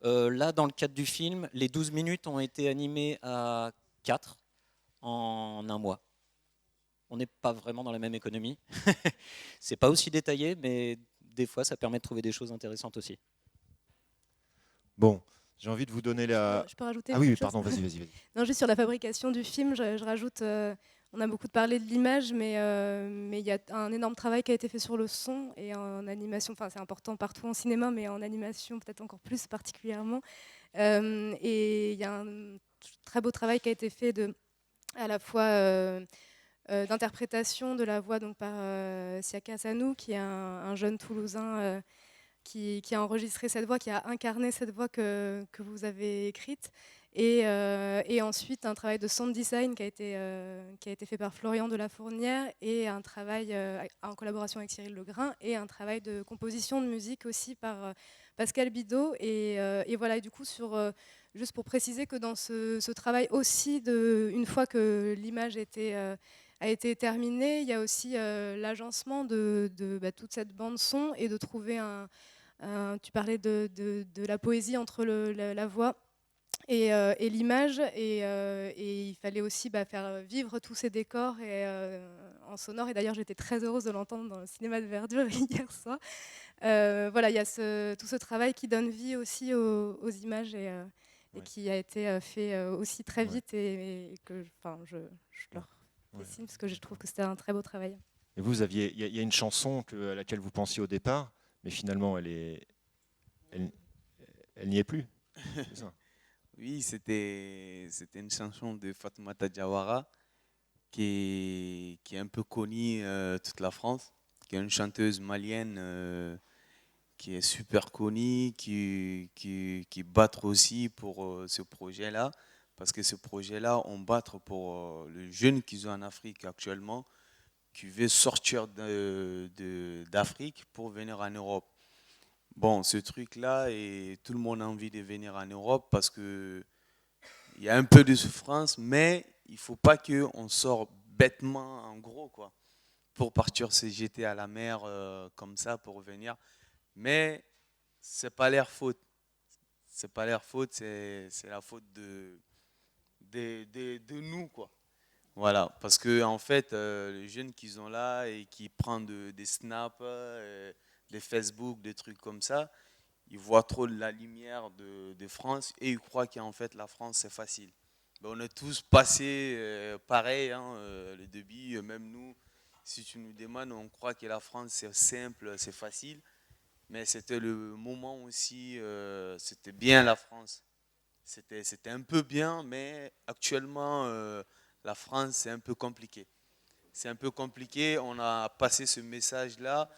Là, dans le cadre du film, les 12 minutes ont été animées à 4 en un mois. On n'est pas vraiment dans la même économie. C'est pas aussi détaillé, mais des fois, ça permet de trouver des choses intéressantes aussi. Bon, j'ai envie de vous donner Je peux rajouter oui, quelque chose pardon, vas-y. Non, juste sur la fabrication du film, je rajoute, on a beaucoup parlé de l'image, mais il y a un énorme travail qui a été fait sur le son et en animation. Enfin, c'est important partout en cinéma, mais en animation peut-être encore plus particulièrement. Et il y a un très beau travail qui a été fait à la fois d'interprétation de la voix donc, par Siaka Sanou, qui est un jeune Toulousain qui a enregistré cette voix, qui a incarné cette voix que vous avez écrite. Et ensuite, un travail de sound design qui a été fait par Florian de la Fournière, et un travail en collaboration avec Cyril Legrain, et un travail de composition de musique aussi par Pascal Bidot. Et voilà, et du coup, juste pour préciser que dans ce travail aussi, une fois que l'image a été terminée, il y a aussi l'agencement de toute cette bande-son, et de trouver tu parlais de la poésie entre la voix et l'image, et il fallait aussi faire vivre tous ces décors en sonore. Et d'ailleurs, j'étais très heureuse de l'entendre dans le cinéma de Verdure hier soir. Voilà, il y a tout ce travail qui donne vie aussi aux images, et qui a été fait aussi très vite, et que je leur dessine parce que je trouve que c'était un très beau travail. Et il y a une chanson à laquelle vous pensiez au départ, mais finalement elle n'y est plus. C'est ça. Oui, c'était une chanson de Fatoumata Diawara qui est un peu connue toute la France, qui est une chanteuse malienne qui est super connue, qui bat aussi pour ce projet-là, parce que ce projet-là, on bat pour le jeune qu'ils ont en Afrique actuellement, qui veut sortir d'Afrique pour venir en Europe. Bon, ce truc-là, et tout le monde a envie de venir en Europe parce que il y a un peu de souffrance, mais il ne faut pas qu'on sorte bêtement en gros, quoi, pour partir se jeter à la mer comme ça pour venir. Mais c'est pas leur faute. C'est pas leur faute, c'est la faute de nous, quoi. Voilà, parce que en fait, les jeunes qu'ils ont là et qui prennent des snaps, des Facebook, des trucs comme ça, ils voient trop la lumière de France et ils croient qu'en fait la France c'est facile. Ben, on est tous passés pareil, hein, le début, même nous, si tu nous demandes, on croit que la France c'est simple, c'est facile, mais c'était le moment aussi, c'était bien la France. C'était un peu bien, mais actuellement, la France c'est un peu compliqué. C'est un peu compliqué, on a passé ce message-là.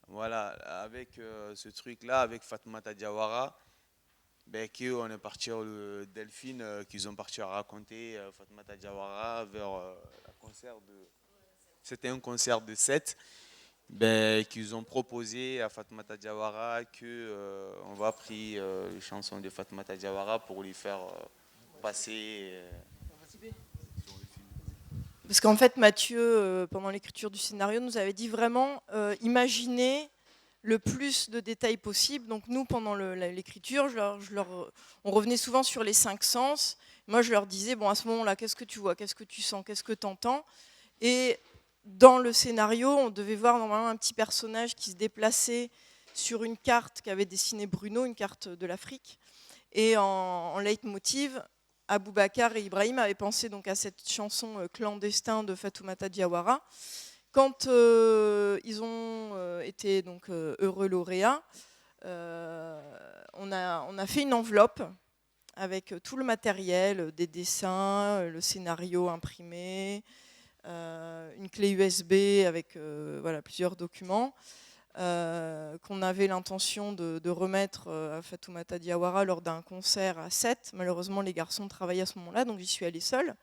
Voilà, avec ce truc-là, avec Fatoumata Diawara, ben, on est parti au Delphine, qu'ils ont parti à raconter Fatoumata Diawara vers la concert de. C'était un concert de 7, ben, qu'ils ont proposé à Fatoumata Diawara qu'on va prendre les chansons de Fatoumata Diawara pour lui faire passer. Parce qu'en fait, Mathieu, pendant l'écriture du scénario, nous avait dit vraiment imaginez le plus de détails possible. Donc nous, pendant l'écriture, on revenait souvent sur les 5 sens. Moi, je leur disais, bon, à ce moment-là, qu'est-ce que tu vois, qu'est-ce que tu sens, qu'est-ce que tu entends? Et dans le scénario, on devait voir normalement un petit personnage qui se déplaçait sur une carte qu'avait dessinée Bruno, une carte de l'Afrique. Et en leitmotiv, Aboubacar et Ibrahim avaient pensé donc à cette chanson Clandestin de Fatoumata Diawara. Quand ils ont été donc, heureux lauréats, on a fait une enveloppe avec tout le matériel, des dessins, le scénario imprimé, une clé USB avec voilà, plusieurs documents. Qu'on avait l'intention de remettre à Fatoumata Diawara lors d'un concert à 7. Malheureusement, les garçons travaillaient à ce moment-là, donc j'y suis allée seule.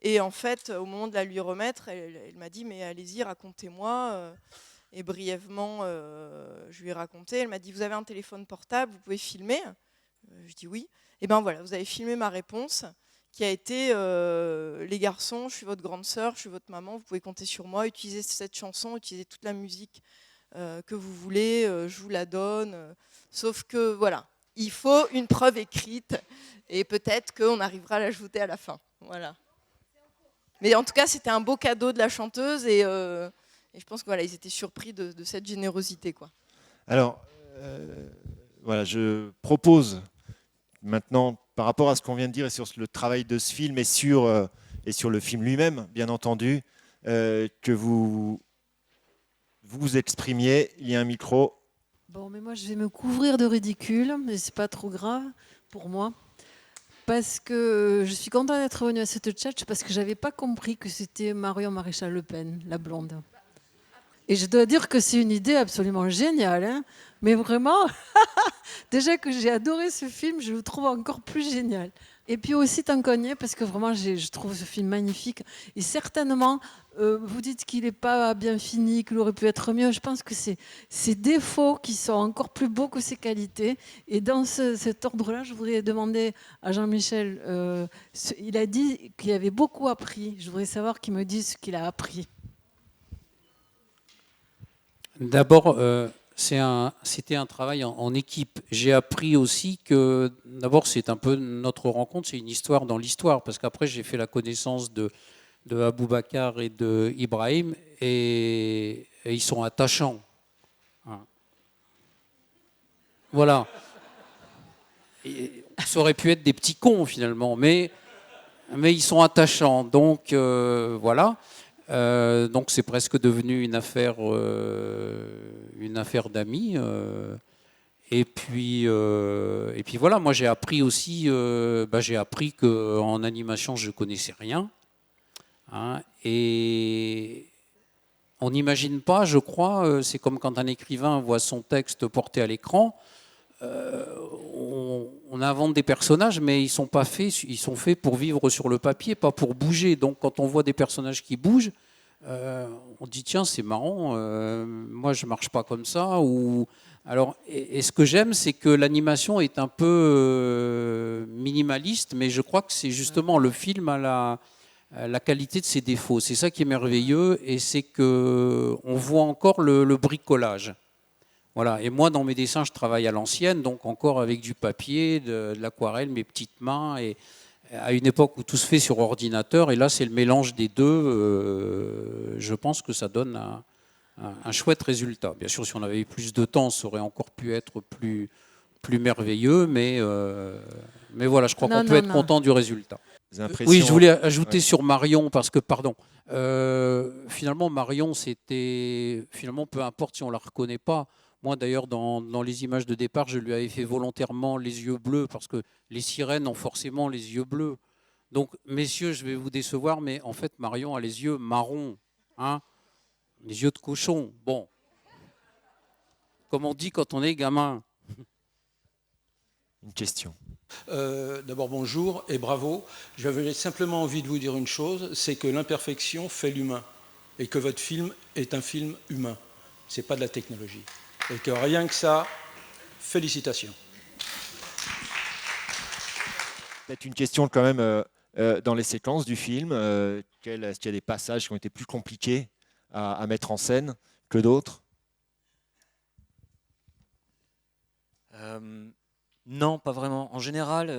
Et en fait, au moment de la lui remettre, elle m'a dit « mais allez-y, racontez-moi ». Et brièvement, je lui ai raconté. Elle m'a dit « vous avez un téléphone portable, vous pouvez filmer ?» Je dis « oui ». Et bien voilà, vous avez filmé ma réponse, qui a été les garçons, je suis votre grande sœur, je suis votre maman, vous pouvez compter sur moi, utilisez cette chanson, utilisez toute la musique que vous voulez, je vous la donne. Sauf que voilà, il faut une preuve écrite et peut-être qu'on arrivera à l'ajouter à la fin. Voilà. Mais en tout cas, c'était un beau cadeau de la chanteuse et je pense que voilà, ils étaient surpris de cette générosité, quoi. Alors, voilà, je propose maintenant, par rapport à ce qu'on vient de dire et sur le travail de ce film et sur le film lui-même, bien entendu, que vous vous exprimiez. Il y a un micro. Bon, mais moi, je vais me couvrir de ridicule, mais c'est pas trop grave pour moi. Parce que je suis contente d'être venue à cette chat, parce que j'avais pas compris que c'était Marion Maréchal Le Pen, la blonde. Et je dois dire que c'est une idée absolument géniale, hein, mais vraiment, déjà que j'ai adoré ce film, je le trouve encore plus génial. Et puis aussi tant qu'on y est, parce que vraiment, je trouve ce film magnifique. Et certainement, vous dites qu'il n'est pas bien fini, qu'il aurait pu être mieux. Je pense que c'est ses défauts qui sont encore plus beaux que ses qualités. Et dans cet ordre-là, je voudrais demander à Jean-Michel, il a dit qu'il avait beaucoup appris. Je voudrais savoir qu'il me dise ce qu'il a appris. D'abord, c'était un travail en équipe. J'ai appris aussi que, d'abord, c'est un peu notre rencontre, c'est une histoire dans l'histoire, parce qu'après, j'ai fait la connaissance de Aboubacar et de Ibrahim, et ils sont attachants. Voilà. Et ça aurait pu être des petits cons, finalement, mais ils sont attachants. Donc, voilà. Donc c'est presque devenu une affaire d'amis. Et puis voilà, moi j'ai appris aussi, j'ai appris qu'en animation je ne connaissais rien. Hein, et on n'imagine pas, je crois, c'est comme quand un écrivain voit son texte porté à l'écran, on invente des personnages, mais ils sont faits pour vivre sur le papier, pas pour bouger. Donc quand on voit des personnages qui bougent, on dit tiens c'est marrant, moi je marche pas comme ça. Alors, et ce que j'aime, c'est que l'animation est un peu minimaliste, mais je crois que c'est justement le film à la qualité de ses défauts. C'est ça qui est merveilleux, et c'est qu'on voit encore le bricolage. Voilà. Et moi, dans mes dessins, je travaille à l'ancienne, donc encore avec du papier, de l'aquarelle, mes petites mains, et à une époque où tout se fait sur ordinateur, et là, c'est le mélange des deux. Je pense que ça donne un chouette résultat. Bien sûr, si on avait eu plus de temps, ça aurait encore pu être plus merveilleux, mais voilà, je crois qu'on peut être content du résultat. Oui, je voulais ajouter sur Marion, parce que, pardon, finalement, Marion, finalement, peu importe si on ne la reconnaît pas. Moi, d'ailleurs, dans les images de départ, je lui avais fait volontairement les yeux bleus, parce que les sirènes ont forcément les yeux bleus. Donc, messieurs, je vais vous décevoir, mais en fait, Marion a les yeux marrons, hein, les yeux de cochon. Bon, comme on dit quand on est gamin. Une question. D'abord bonjour et bravo. J'avais simplement envie de vous dire une chose, c'est que l'imperfection fait l'humain et que votre film est un film humain. C'est pas de la technologie. Et que rien que ça, félicitations. Peut-être une question quand même dans les séquences du film. Est-ce qu'il y a des passages qui ont été plus compliqués à mettre en scène que d'autres? Non, pas vraiment. En général,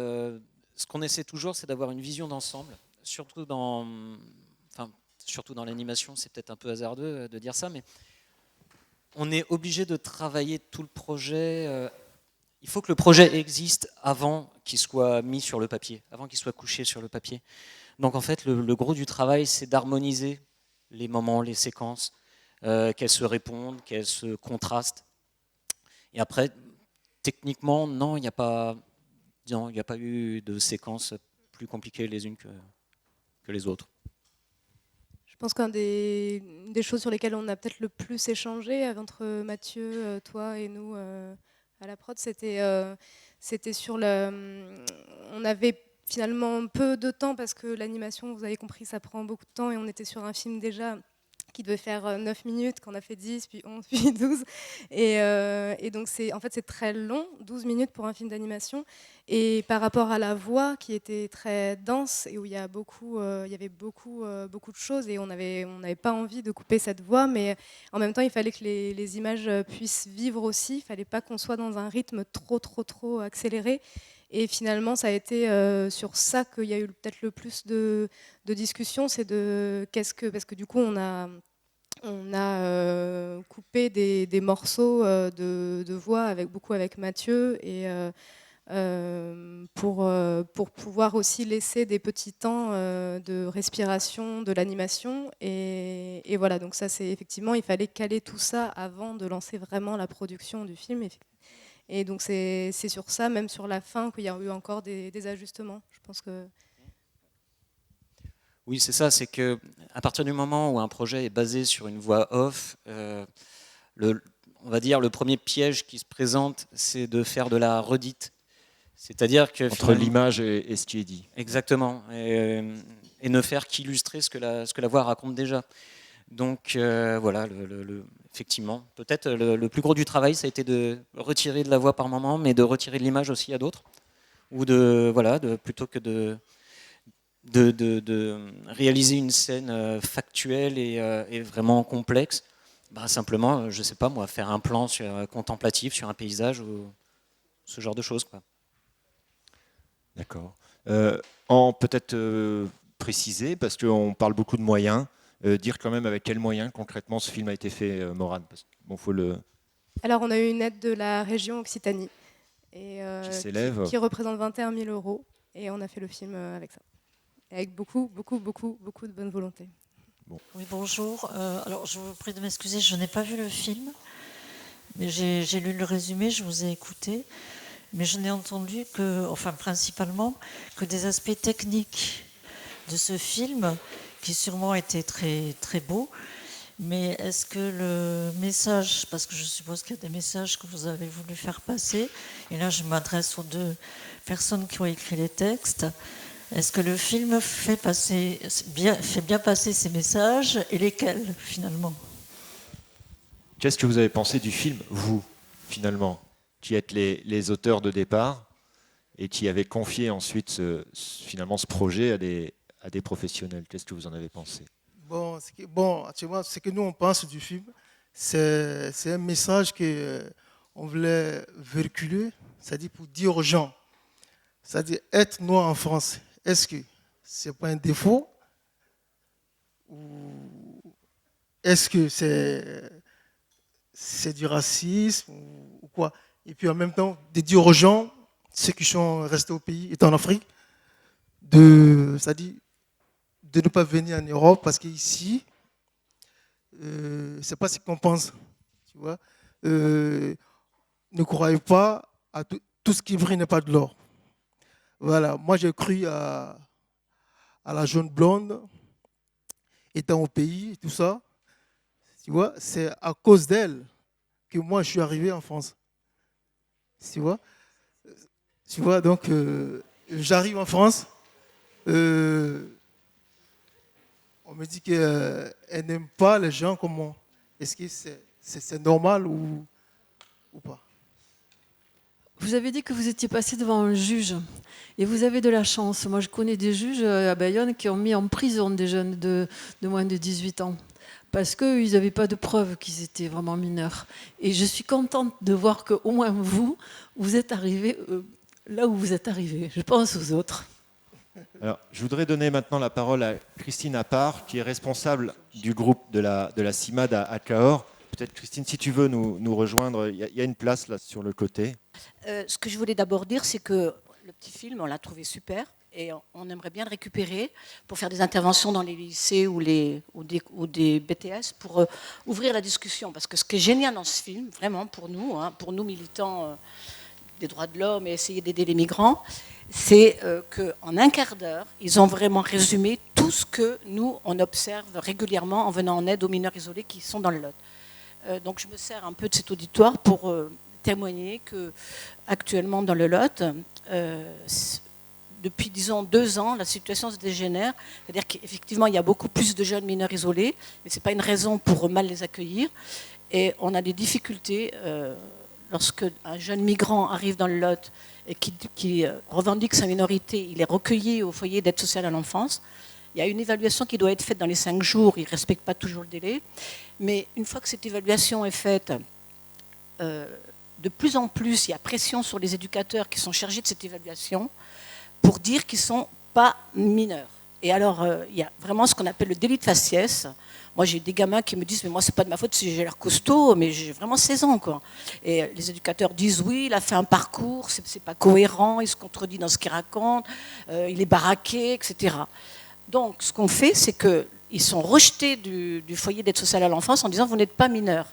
ce qu'on essaie toujours, c'est d'avoir une vision d'ensemble, surtout dans l'animation. C'est peut-être un peu hasardeux de dire ça, mais on est obligé de travailler tout le projet. Il faut que le projet existe avant qu'il soit mis sur le papier, avant qu'il soit couché sur le papier. Donc en fait, le gros du travail, c'est d'harmoniser les moments, les séquences, qu'elles se répondent, qu'elles se contrastent. Et après, techniquement, non, il n'y a pas eu de séquences plus compliquées les unes que les autres. Je pense qu'un des choses sur lesquelles on a peut-être le plus échangé entre Mathieu, toi et nous à la prod, c'était sur on avait finalement peu de temps parce que l'animation, vous avez compris, ça prend beaucoup de temps et on était sur un film déjà qui devait faire 9 minutes, qu'on a fait 10, puis 11, puis 12. Et donc, c'est très long, 12 minutes pour un film d'animation. Et par rapport à la voix, qui était très dense, et où il y avait beaucoup de choses, et on n'avait pas envie de couper cette voix, mais en même temps, il fallait que les images puissent vivre aussi. Il ne fallait pas qu'on soit dans un rythme trop accéléré. Et finalement, ça a été sur ça qu'il y a eu peut-être le plus de discussions, c'est parce que du coup, on a coupé des morceaux de voix beaucoup avec Mathieu et pour pouvoir aussi laisser des petits temps de respiration de l'animation et voilà, donc ça c'est effectivement, il fallait caler tout ça avant de lancer vraiment la production du film. Et donc c'est sur ça, même sur la fin, qu'il y a eu encore des ajustements. Je pense que... Oui, c'est ça, c'est qu'à partir du moment où un projet est basé sur une voix off, on va dire le premier piège qui se présente, c'est de faire de la redite. C'est-à-dire que entre l'image et ce qui est dit. Exactement, et ne faire qu'illustrer ce que la voix raconte déjà. Donc voilà, effectivement, peut-être le plus gros du travail, ça a été de retirer de la voix par moment, mais de retirer de l'image aussi à d'autres, ou plutôt que de réaliser une scène factuelle et vraiment complexe, simplement, je sais pas moi, faire un plan contemplatif sur un paysage ou ce genre de choses, quoi. D'accord. En peut-être préciser, parce qu'on parle beaucoup de moyens, dire quand même avec quels moyens concrètement ce film a été fait, Morane. Alors on a eu une aide de la région Occitanie qui représente 21 000 €, et on a fait le film avec ça, avec beaucoup de bonne volonté. Bon. Oui, bonjour. Alors je vous prie de m'excuser, je n'ai pas vu le film, Mais j'ai lu le résumé, je vous ai écouté, mais je n'ai entendu que, enfin principalement, que des aspects techniques de ce film, qui sûrement était très, très beau. Mais est-ce que le message, parce que je suppose qu'il y a des messages que vous avez voulu faire passer, et là je m'adresse aux deux personnes qui ont écrit les textes, est-ce que le film fait bien passer ces messages, et lesquels finalement? Qu'est-ce que vous avez pensé du film, vous, finalement, qui êtes les auteurs de départ et qui avez confié ensuite finalement ce projet à des professionnels? Qu'est-ce que vous en avez pensé? Actuellement, ce que nous on pense du film, c'est un message qu'on voulait véhiculer, c'est-à-dire pour dire aux gens, c'est-à-dire être noir en France, est-ce que c'est pas un défaut ou est-ce que c'est du racisme ou quoi? Et puis en même temps, de dire aux gens, ceux qui sont restés au pays, étant en Afrique, c'est-à-dire de ne pas venir en Europe parce qu'ici, c'est pas ce qu'on pense. Tu vois, ne croyez pas à tout ce qui brille n'est pas de l'or. Voilà, moi j'ai cru à la jaune blonde étant au pays, tout ça. Tu vois, c'est à cause d'elle que moi je suis arrivé en France. Tu vois donc j'arrive en France. On me dit qu'elle n'aime pas les gens comme moi. Est-ce que c'est normal ou pas? Vous avez dit que vous étiez passé devant un juge et vous avez de la chance. Moi, je connais des juges à Bayonne qui ont mis en prison des jeunes de moins de 18 ans parce qu'ils n'avaient pas de preuves qu'ils étaient vraiment mineurs. Et je suis contente de voir qu'au moins vous êtes arrivé là où vous êtes arrivé. Je pense aux autres. Alors, je voudrais donner maintenant la parole à Christine Appart, qui est responsable du groupe de la CIMAD à Cahors. Peut-être, Christine, si tu veux nous rejoindre, il y a une place là sur le côté. Ce que je voulais d'abord dire, c'est que le petit film, on l'a trouvé super et on aimerait bien le récupérer pour faire des interventions dans les lycées ou des BTS pour ouvrir la discussion. Parce que ce qui est génial dans ce film, vraiment pour nous militants des droits de l'homme et essayer d'aider les migrants, c'est qu'en un quart d'heure, ils ont vraiment résumé tout ce que nous, on observe régulièrement en venant en aide aux mineurs isolés qui sont dans le Lot. Donc je me sers un peu de cet auditoire pour témoigner qu'actuellement dans le Lot, depuis, disons, 2 ans, la situation se dégénère. C'est-à-dire qu'effectivement, il y a beaucoup plus de jeunes mineurs isolés, mais ce n'est pas une raison pour mal les accueillir. Et on a des difficultés lorsque un jeune migrant arrive dans le Lot et qui revendique sa minorité, il est recueilli au foyer d'aide sociale à l'enfance. Il y a une évaluation qui doit être faite dans les 5 jours. Il ne respecte pas toujours le délai. Mais une fois que cette évaluation est faite, de plus en plus, il y a pression sur les éducateurs qui sont chargés de cette évaluation pour dire qu'ils ne sont pas mineurs. Et alors, il y a vraiment ce qu'on appelle le délit de faciès. Moi, j'ai des gamins qui me disent « mais moi, c'est pas de ma faute si j'ai l'air costaud, mais j'ai vraiment 16 ans. » quoi. Et les éducateurs disent « oui, il a fait un parcours, c'est pas cohérent, il se contredit dans ce qu'il raconte, il est baraqué, etc. » Donc, ce qu'on fait, c'est qu'ils sont rejetés du foyer d'aide sociale à l'enfance en disant « vous n'êtes pas mineur ».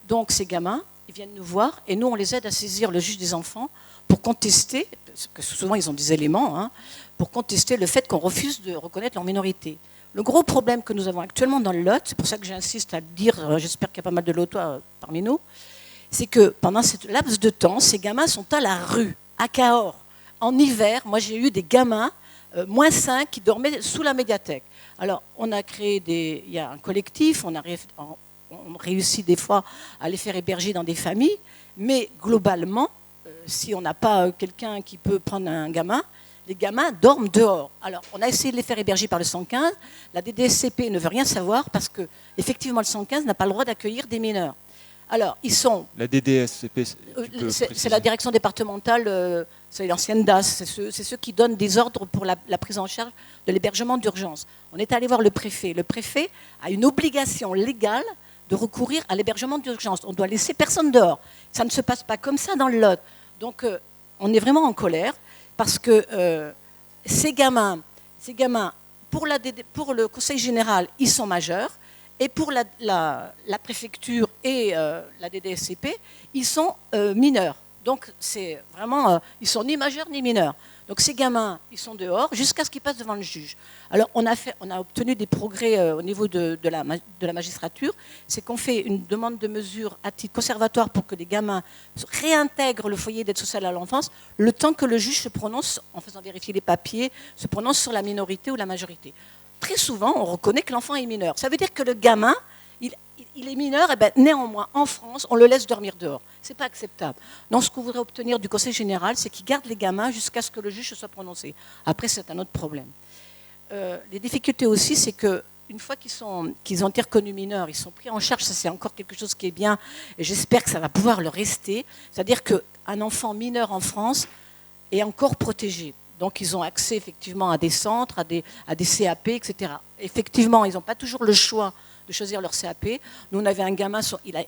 Donc, ces gamins, ils viennent nous voir et nous, on les aide à saisir le juge des enfants pour contester, parce que souvent, ils ont des éléments, pour contester le fait qu'on refuse de reconnaître leur minorité. Le gros problème que nous avons actuellement dans le Lot, c'est pour ça que j'insiste à le dire, j'espère qu'il y a pas mal de Lotois parmi nous, c'est que pendant cette laps de temps, ces gamins sont à la rue, à Cahors. En hiver, moi j'ai eu des gamins, -5, qui dormaient sous la médiathèque. Alors, on a créé il y a un collectif, on réussit des fois à les faire héberger dans des familles, mais globalement, si on n'a pas quelqu'un qui peut prendre un gamin, les gamins dorment dehors. Alors, on a essayé de les faire héberger par le 115. La DDSCP ne veut rien savoir parce que, effectivement, le 115 n'a pas le droit d'accueillir des mineurs. Alors, ils sont... La DDSCP, c'est la direction départementale, c'est l'ancienne DAS, c'est ceux qui donnent des ordres pour la prise en charge de l'hébergement d'urgence. On est allé voir le préfet. Le préfet a une obligation légale de recourir à l'hébergement d'urgence. On doit laisser personne dehors. Ça ne se passe pas comme ça dans le Lot. Donc, on est vraiment en colère. Parce que ces gamins pour le Conseil général, ils sont majeurs, et pour la préfecture et la DDSCP, ils sont mineurs. Donc, c'est vraiment, ils sont ni majeurs ni mineurs. Donc, ces gamins, ils sont dehors jusqu'à ce qu'ils passent devant le juge. Alors, on a obtenu des progrès au niveau de la magistrature. C'est qu'on fait une demande de mesure à titre conservatoire pour que les gamins réintègrent le foyer d'aide sociale à l'enfance le temps que le juge se prononce, en faisant vérifier les papiers, se prononce sur la minorité ou la majorité. Très souvent, on reconnaît que l'enfant est mineur. Ça veut dire que le gamin, il est mineur, et bien, néanmoins, en France, on le laisse dormir dehors. Ce n'est pas acceptable. Donc, ce qu'on voudrait obtenir du Conseil général, c'est qu'il garde les gamins jusqu'à ce que le juge se soit prononcé. Après, c'est un autre problème. Les difficultés aussi, c'est qu'une fois qu'ils ont été reconnus mineurs, ils sont pris en charge, ça c'est encore quelque chose qui est bien, et j'espère que ça va pouvoir le rester. C'est-à-dire qu'un enfant mineur en France est encore protégé. Donc, ils ont accès effectivement à des centres, à des CAP, etc. Effectivement, ils n'ont pas toujours le choix de choisir leur CAP. Nous, on avait un gamin,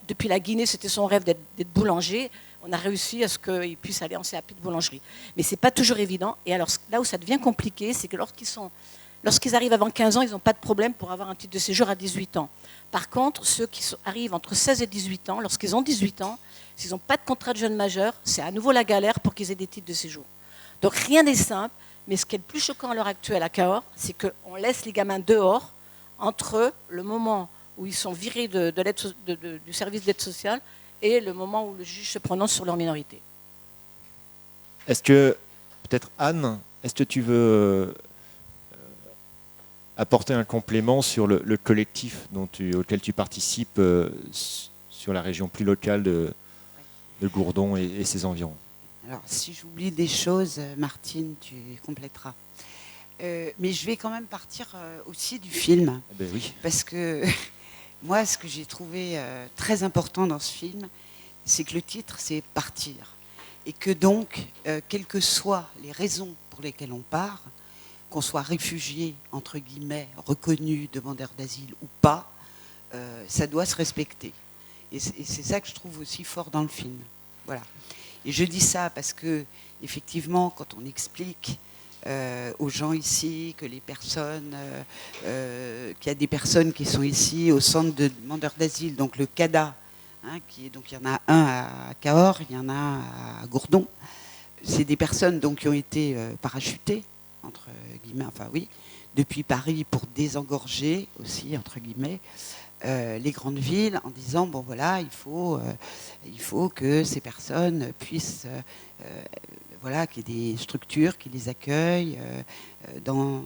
depuis la Guinée, c'était son rêve d'être boulanger. On a réussi à ce qu'il puisse aller en CAP de boulangerie. Mais ce n'est pas toujours évident. Et alors, là où ça devient compliqué, c'est que lorsqu'ils arrivent avant 15 ans, ils n'ont pas de problème pour avoir un titre de séjour à 18 ans. Par contre, ceux qui arrivent entre 16 et 18 ans, lorsqu'ils ont 18 ans, s'ils n'ont pas de contrat de jeune majeur, c'est à nouveau la galère pour qu'ils aient des titres de séjour. Donc rien n'est simple, mais ce qui est le plus choquant à l'heure actuelle à Cahors, c'est qu'on laisse les gamins dehors entre le moment où ils sont virés du service d'aide sociale et le moment où le juge se prononce sur leur minorité. Est-ce que, peut-être Anne, est-ce que tu veux apporter un complément sur le collectif auquel tu participes sur la région plus locale de Gourdon et ses environs? Alors, si j'oublie des choses, Martine, tu compléteras. Mais je vais quand même partir aussi du film. Ben oui. Parce que moi, ce que j'ai trouvé très important dans ce film, c'est que le titre, c'est « Partir ». Et que donc, quelles que soient les raisons pour lesquelles on part, qu'on soit réfugié, entre guillemets, reconnu, demandeur d'asile ou pas, ça doit se respecter. Et c'est ça que je trouve aussi fort dans le film. Voilà. Et je dis ça parce que, effectivement, quand on explique aux gens ici que les personnes, qu'il y a des personnes qui sont ici au centre de demandeurs d'asile, donc le CADA, donc il y en a un à Cahors, il y en a un à Gourdon. C'est des personnes donc, qui ont été parachutées, entre guillemets, enfin oui, depuis Paris pour désengorger aussi, entre guillemets, les grandes villes en disant bon voilà il faut que ces personnes puissent voilà qu'il y ait des structures qui les accueillent dans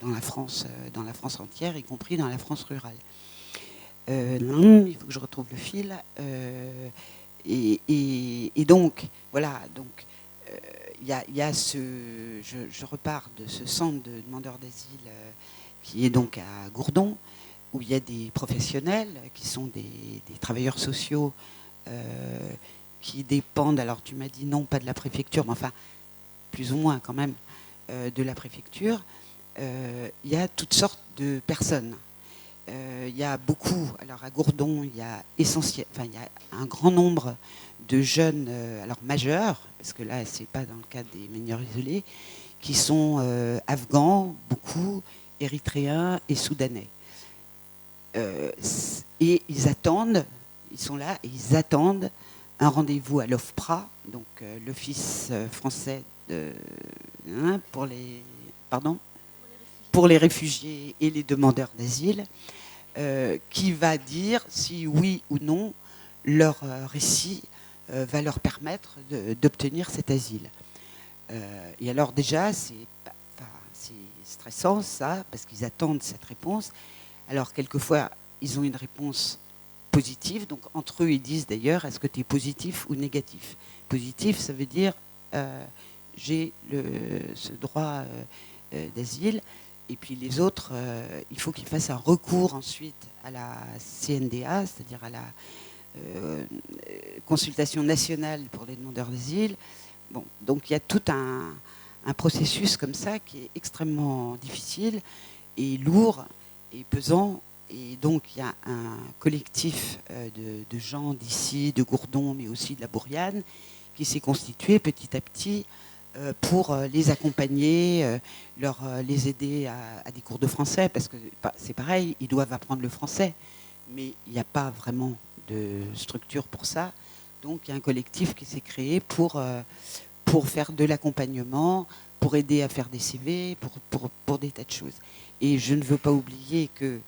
la France entière, y compris dans la France rurale. Il faut que je retrouve le fil et donc voilà donc il y a je repars de ce centre de demandeurs d'asile qui est donc à Gourdon, où il y a des professionnels qui sont des travailleurs sociaux qui dépendent, alors tu m'as dit non, pas de la préfecture, mais enfin, plus ou moins quand même, de la préfecture. Il y a toutes sortes de personnes. Il y a beaucoup, alors à Gourdon, il y a un grand nombre de jeunes, alors majeurs, parce que là, c'est pas dans le cadre des mineurs isolés, qui sont afghans, beaucoup, érythréens et soudanais. Et ils sont là et ils attendent un rendez-vous à l'OFPRA, donc l'Office français pour les réfugiés et les demandeurs d'asile, qui va dire si oui ou non leur récit va leur permettre d'obtenir cet asile. Et alors déjà, c'est stressant ça, parce qu'ils attendent cette réponse. Alors, quelquefois, ils ont une réponse positive. Donc, entre eux, ils disent d'ailleurs, est-ce que tu es positif ou négatif? Positif, ça veut dire, j'ai ce droit d'asile. Et puis, les autres, il faut qu'ils fassent un recours ensuite à la CNDA, c'est-à-dire à la consultation nationale pour les demandeurs d'asile. Bon, donc, il y a tout un processus comme ça qui est extrêmement difficile et lourd et pesant, et donc il y a un collectif de gens d'ici, de Gourdon, mais aussi de la Bouriane, qui s'est constitué petit à petit pour les accompagner, les aider à des cours de français, parce que c'est pareil, ils doivent apprendre le français, mais il n'y a pas vraiment de structure pour ça. Donc il y a un collectif qui s'est créé pour faire de l'accompagnement, pour aider à faire des CV, pour des tas de choses. Et je ne veux pas oublier que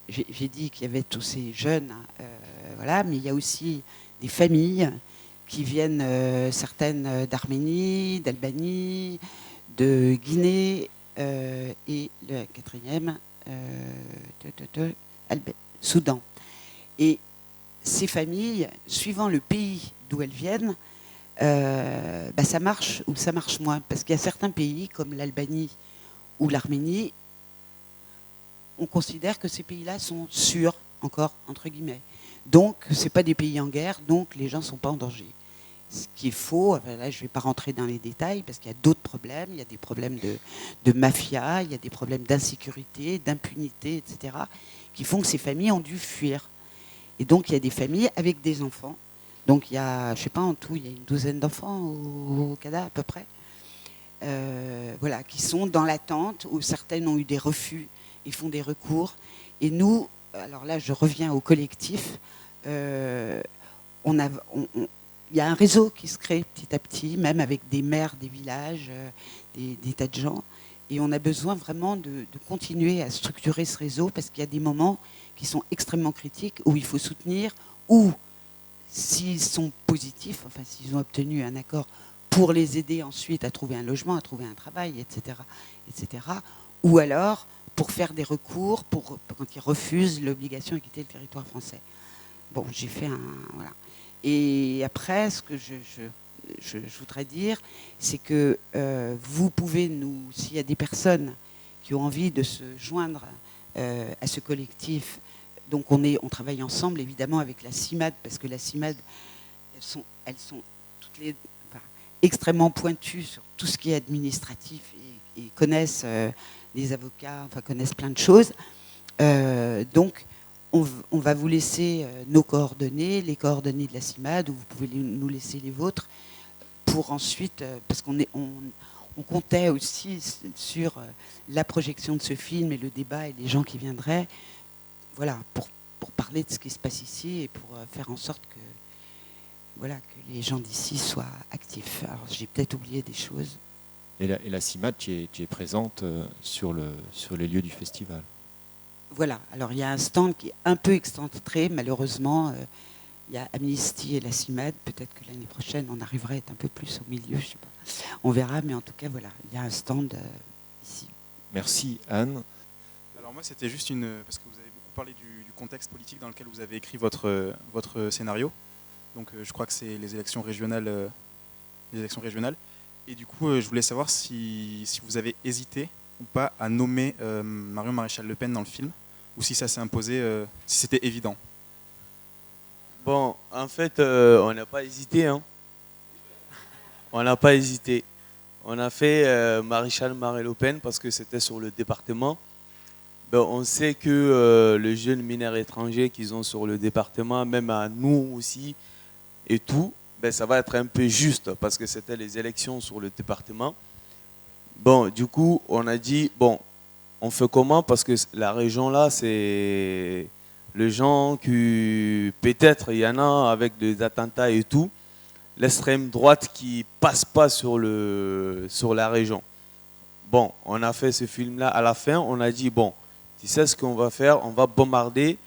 j'ai dit qu'il y avait tous ces jeunes, voilà, mais il y a aussi des familles qui viennent, certaines d'Arménie, d'Albanie, de Guinée, et le quatrième, Soudan. Et ces familles, suivant le pays d'où elles viennent, ça marche ou ça marche moins. Parce qu'il y a certains pays, comme l'Albanie ou l'Arménie, on considère que ces pays-là sont sûrs, encore, entre guillemets. Donc, ce n'est pas des pays en guerre, donc les gens ne sont pas en danger. Ce qui est faux, là je ne vais pas rentrer dans les détails, parce qu'il y a d'autres problèmes, il y a des problèmes de mafia, il y a des problèmes d'insécurité, d'impunité, etc., qui font que ces familles ont dû fuir. Et donc, il y a des familles avec des enfants. Donc, il y a, je ne sais pas, en tout, il y a une douzaine d'enfants au Canada, à peu près, voilà, qui sont dans l'attente, où certaines ont eu des refus et font des recours. Et nous, alors là, je reviens au collectif, il y a un réseau qui se crée petit à petit, même avec des maires des villages, des tas de gens. Et on a besoin vraiment de continuer à structurer ce réseau, parce qu'il y a des moments qui sont extrêmement critiques, où il faut soutenir, ou s'ils sont positifs, enfin s'ils ont obtenu un accord, pour les aider ensuite à trouver un logement, à trouver un travail, etc. etc. Ou alors pour faire des recours, quand ils refusent l'obligation de quitter le territoire français. Bon, j'ai fait un... Voilà. Et après, ce que je voudrais dire, c'est que vous pouvez s'il y a des personnes qui ont envie de se joindre à ce collectif, donc on travaille ensemble évidemment avec la CIMAD, parce que la CIMAD, elles sont toutes les extrêmement pointues sur tout ce qui est administratif et connaissent les avocats, enfin connaissent plein de choses. Donc on va vous laisser nos coordonnées, les coordonnées de la CIMAD, ou vous pouvez nous laisser les vôtres, pour ensuite, parce qu'on comptait aussi sur la projection de ce film et le débat et les gens qui viendraient, voilà, pour parler de ce qui se passe ici et pour faire en sorte que, voilà, que les gens d'ici soient actifs. Alors j'ai peut-être oublié des choses. Et la CIMAD qui est présente sur les lieux du festival. Voilà, alors il y a un stand qui est un peu excentré, malheureusement. Il y a Amnesty et la CIMAD. Peut-être que l'année prochaine, on arrivera à être un peu plus au milieu, je sais pas. On verra, mais en tout cas, voilà, il y a un stand ici. Merci, Anne. Alors moi, c'était juste parce que vous avez beaucoup parlé du contexte politique dans lequel vous avez écrit votre scénario. Donc je crois que c'est les élections régionales. Et du coup, je voulais savoir si vous avez hésité ou pas à nommer Marion Maréchal Le Pen dans le film, ou si ça s'est imposé, si c'était évident. Bon, en fait, on n'a pas hésité. Hein. On n'a pas hésité. On a fait Maréchal Le Pen parce que c'était sur le département. Ben, on sait que les jeunes mineurs étrangers qu'ils ont sur le département, même à nous aussi, et tout, ben, ça va être un peu juste parce que c'était les élections sur le département. Bon, du coup, on a dit, bon, on fait comment? Parce que la région là, c'est les gens qui, peut-être, il y en a avec des attentats et tout, l'extrême droite qui passe pas sur la région. Bon, on a fait ce film-là. À la fin, on a dit, bon, tu sais ce qu'on va faire? On va bombarder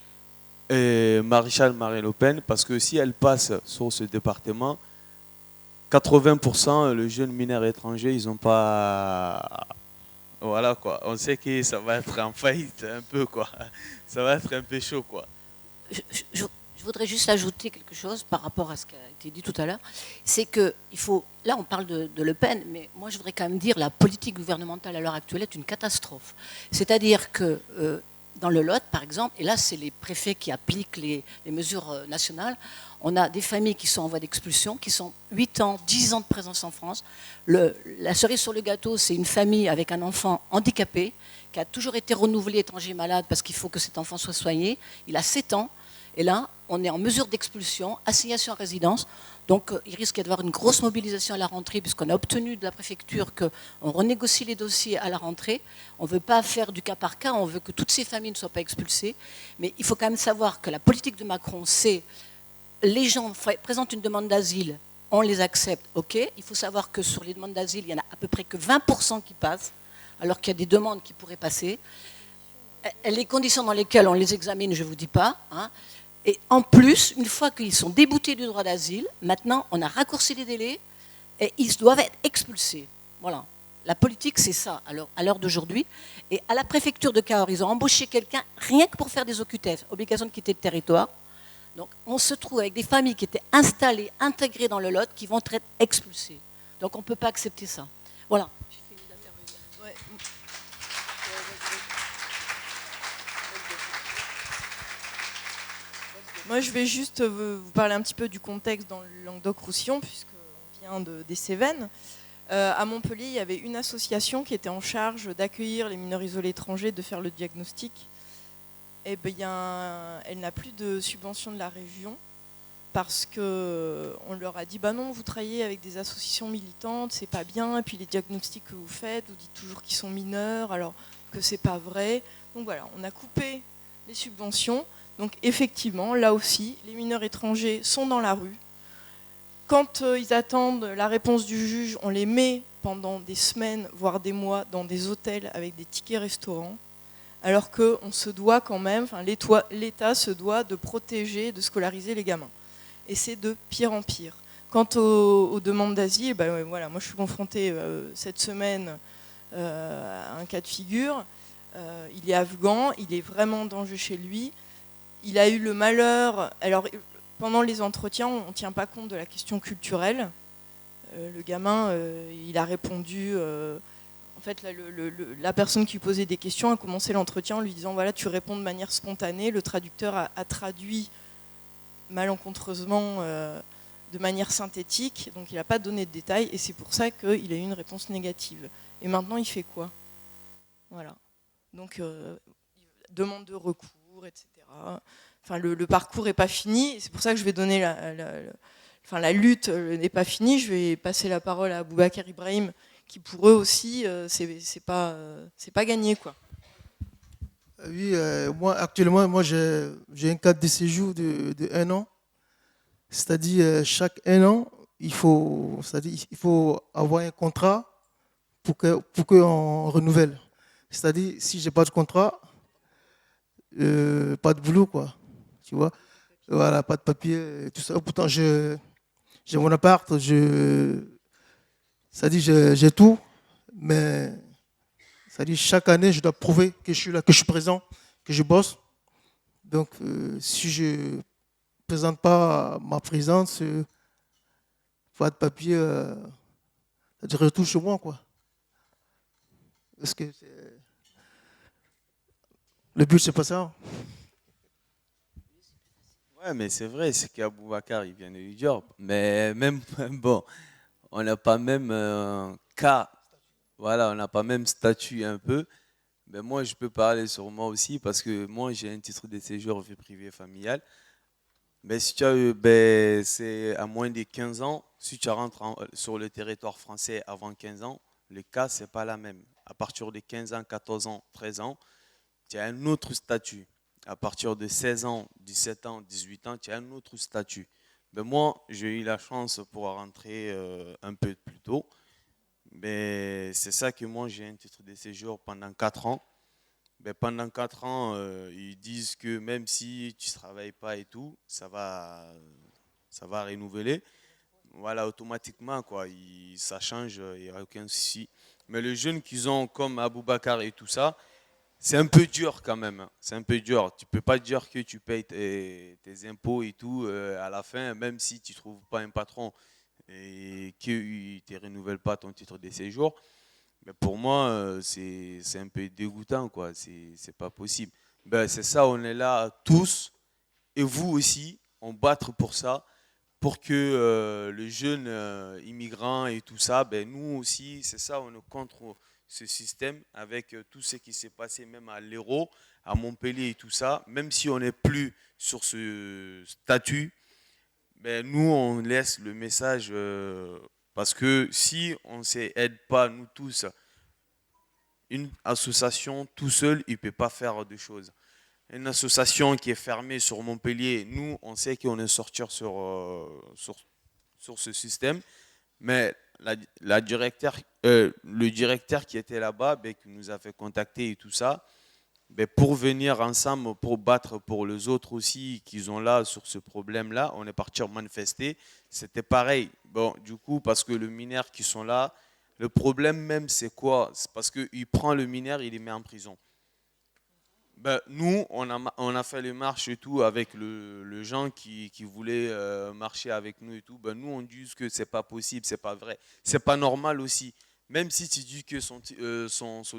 Maréchal Le Pen, parce que si elle passe sur ce département, 80% les jeunes mineurs étrangers, ils n'ont pas... Voilà quoi, on sait que ça va être en faillite un peu quoi. Ça va être un peu chaud quoi. Je voudrais juste ajouter quelque chose par rapport à ce qui a été dit tout à l'heure. C'est que là on parle de Le Pen, mais moi je voudrais quand même dire la politique gouvernementale à l'heure actuelle est une catastrophe. C'est-à-dire que dans le Lot par exemple, et là c'est les préfets qui appliquent les mesures nationales, on a des familles qui sont en voie d'expulsion, qui sont 8 ans, 10 ans de présence en France. La cerise sur le gâteau, c'est une famille avec un enfant handicapé qui a toujours été renouvelé étranger malade parce qu'il faut que cet enfant soit soigné. Il a 7 ans. Et là, on est en mesure d'expulsion, assignation à résidence. Donc, il risque d'y avoir une grosse mobilisation à la rentrée puisqu'on a obtenu de la préfecture qu'on renégocie les dossiers à la rentrée. On ne veut pas faire du cas par cas, on veut que toutes ces familles ne soient pas expulsées. Mais il faut quand même savoir que la politique de Macron, c'est les gens présentent une demande d'asile, on les accepte, ok. Il faut savoir que sur les demandes d'asile, il y en a à peu près que 20% qui passent, alors qu'il y a des demandes qui pourraient passer. Les conditions dans lesquelles on les examine, je ne vous dis pas. Hein. Et en plus, une fois qu'ils sont déboutés du droit d'asile, maintenant, on a raccourci les délais et ils doivent être expulsés. Voilà. La politique, c'est ça, à l'heure d'aujourd'hui. Et à la préfecture de Cahors, ils ont embauché quelqu'un rien que pour faire des OQTF, obligation de quitter le territoire. Donc, on se trouve avec des familles qui étaient installées, intégrées dans le Lot, qui vont être expulsées. Donc, on ne peut pas accepter ça. Voilà. Moi, je vais juste vous parler un petit peu du contexte dans le Languedoc-Roussillon, puisqu'on vient des Cévennes. À Montpellier, il y avait une association qui était en charge d'accueillir les mineurs isolés étrangers, de faire le diagnostic. Et bien, elle n'a plus de subvention de la région parce qu'on leur a dit non, vous travaillez avec des associations militantes, c'est pas bien. Et puis les diagnostics que vous faites, vous dites toujours qu'ils sont mineurs, alors que c'est pas vrai. Donc voilà, on a coupé les subventions. Donc effectivement, là aussi, les mineurs étrangers sont dans la rue. Quand ils attendent la réponse du juge, on les met pendant des semaines, voire des mois, dans des hôtels avec des tickets restaurants, alors qu'on se doit quand même, l'État se doit de protéger, de scolariser les gamins. Et c'est de pire en pire. Quant aux demandes d'asile, voilà, moi je suis confrontée cette semaine à un cas de figure. Il est afghan, il est vraiment en danger chez lui. Il a eu le malheur... Alors, pendant les entretiens, on ne tient pas compte de la question culturelle. Le gamin, il a répondu... en fait, la personne qui lui posait des questions a commencé l'entretien en lui disant « Voilà, tu réponds de manière spontanée ». Le traducteur a traduit malencontreusement de manière synthétique. Donc, il n'a pas donné de détails. Et c'est pour ça qu'il a eu une réponse négative. Et maintenant, il fait quoi? Voilà. Donc, demande de recours, etc. Enfin, le parcours n'est pas fini. C'est pour ça que je vais donner la lutte n'est pas finie. Je vais passer la parole à Boubacar Ibrahim, qui pour eux aussi, c'est pas gagné, quoi. Oui, moi actuellement, j'ai un cadre de séjour de 1 an. C'est-à-dire chaque 1 an, il faut avoir un contrat pour qu'on renouvelle. C'est-à-dire si j'ai pas de contrat, pas de boulot, quoi. Tu vois, voilà, pas de papier, tout ça. Pourtant, j'ai mon appart, c'est-à-dire j'ai tout, mais c'est-à-dire chaque année, je dois prouver que je suis là, que je suis présent, que je bosse. Donc, si je ne présente pas ma présence, pas de papier, c'est-à-dire retour chez moi, quoi. Parce que le but, c'est pas ça. Ouais, mais c'est vrai, c'est qu'Aboubacar, il vient de New York. Mais même, bon, on n'a pas même cas, voilà, on n'a pas même statut un peu. Mais moi, je peux parler sur moi aussi parce que moi, j'ai un titre de séjour vie privée familiale. Mais si tu as c'est à moins de 15 ans, si tu rentres sur le territoire français avant 15 ans, le cas, c'est pas la même. À partir de 15 ans, 14 ans, 13 ans, tu as un autre statut. À partir de 16 ans, 17 ans, 18 ans, tu as un autre statut. Mais moi, j'ai eu la chance pour rentrer un peu plus tôt. Mais c'est ça que moi, j'ai un titre de séjour pendant 4 ans. Mais pendant 4 ans, ils disent que même si tu ne travailles pas et tout, ça va renouveler. Voilà, automatiquement, quoi. Ça change, il n'y a aucun souci. Mais les jeunes qu'ils ont comme Aboubacar et tout ça, c'est un peu dur quand même. C'est un peu dur. Tu ne peux pas dire que tu payes tes impôts et tout à la fin, même si tu ne trouves pas un patron et qu'il ne te renouvelle pas ton titre de séjour. Mais pour moi, c'est un peu dégoûtant, quoi. C'est pas possible. C'est ça, on est là tous, et vous aussi, on battre pour ça, pour que les jeunes immigrants et tout ça, nous aussi, c'est ça, on est contre ce système avec tout ce qui s'est passé même à l'Hérault, à Montpellier et tout ça. Même si on n'est plus sur ce statut, nous, on laisse le message parce que si on ne s'aide pas, nous tous, une association tout seul, il ne peut pas faire de choses. une association qui est fermée sur Montpellier. Nous, on sait qu'on est sortir sur ce système. Mais le directeur qui était là-bas, qui nous a fait contacter et tout ça, pour venir ensemble, pour battre pour les autres aussi qu'ils ont là sur ce problème-là, on est parti manifester. C'était pareil. Bon, du coup, parce que les mineurs qui sont là, le problème même, c'est quoi? C'est parce qu'il prend le mineur, il les met en prison. Nous, on a fait les marches et tout avec le gens qui voulaient marcher avec nous et tout. Nous, on dit que c'est pas possible, c'est pas vrai. C'est pas normal aussi. Même si tu dis que son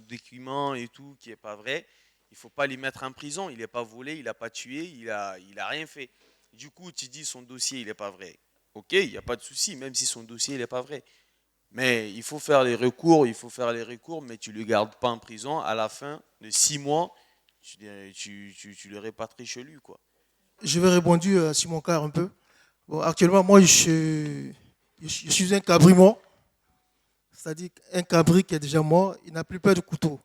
document et tout qui est pas vrai, il faut pas les mettre en prison. Il n'est pas volé, il n'a pas tué, il a rien fait. Du coup, tu dis son dossier, il n'est pas vrai. Ok, il n'y a pas de souci, même si son dossier, il n'est pas vrai. Mais il faut faire les recours, mais tu ne le gardes pas en prison. À la fin de 6 mois, tu le répatries chez lui, quoi. Je vais répondre à Simon Carr un peu. Bon, actuellement, moi, je suis un cabri mort. C'est-à-dire un cabri qui est déjà mort, il n'a plus peur de couteau.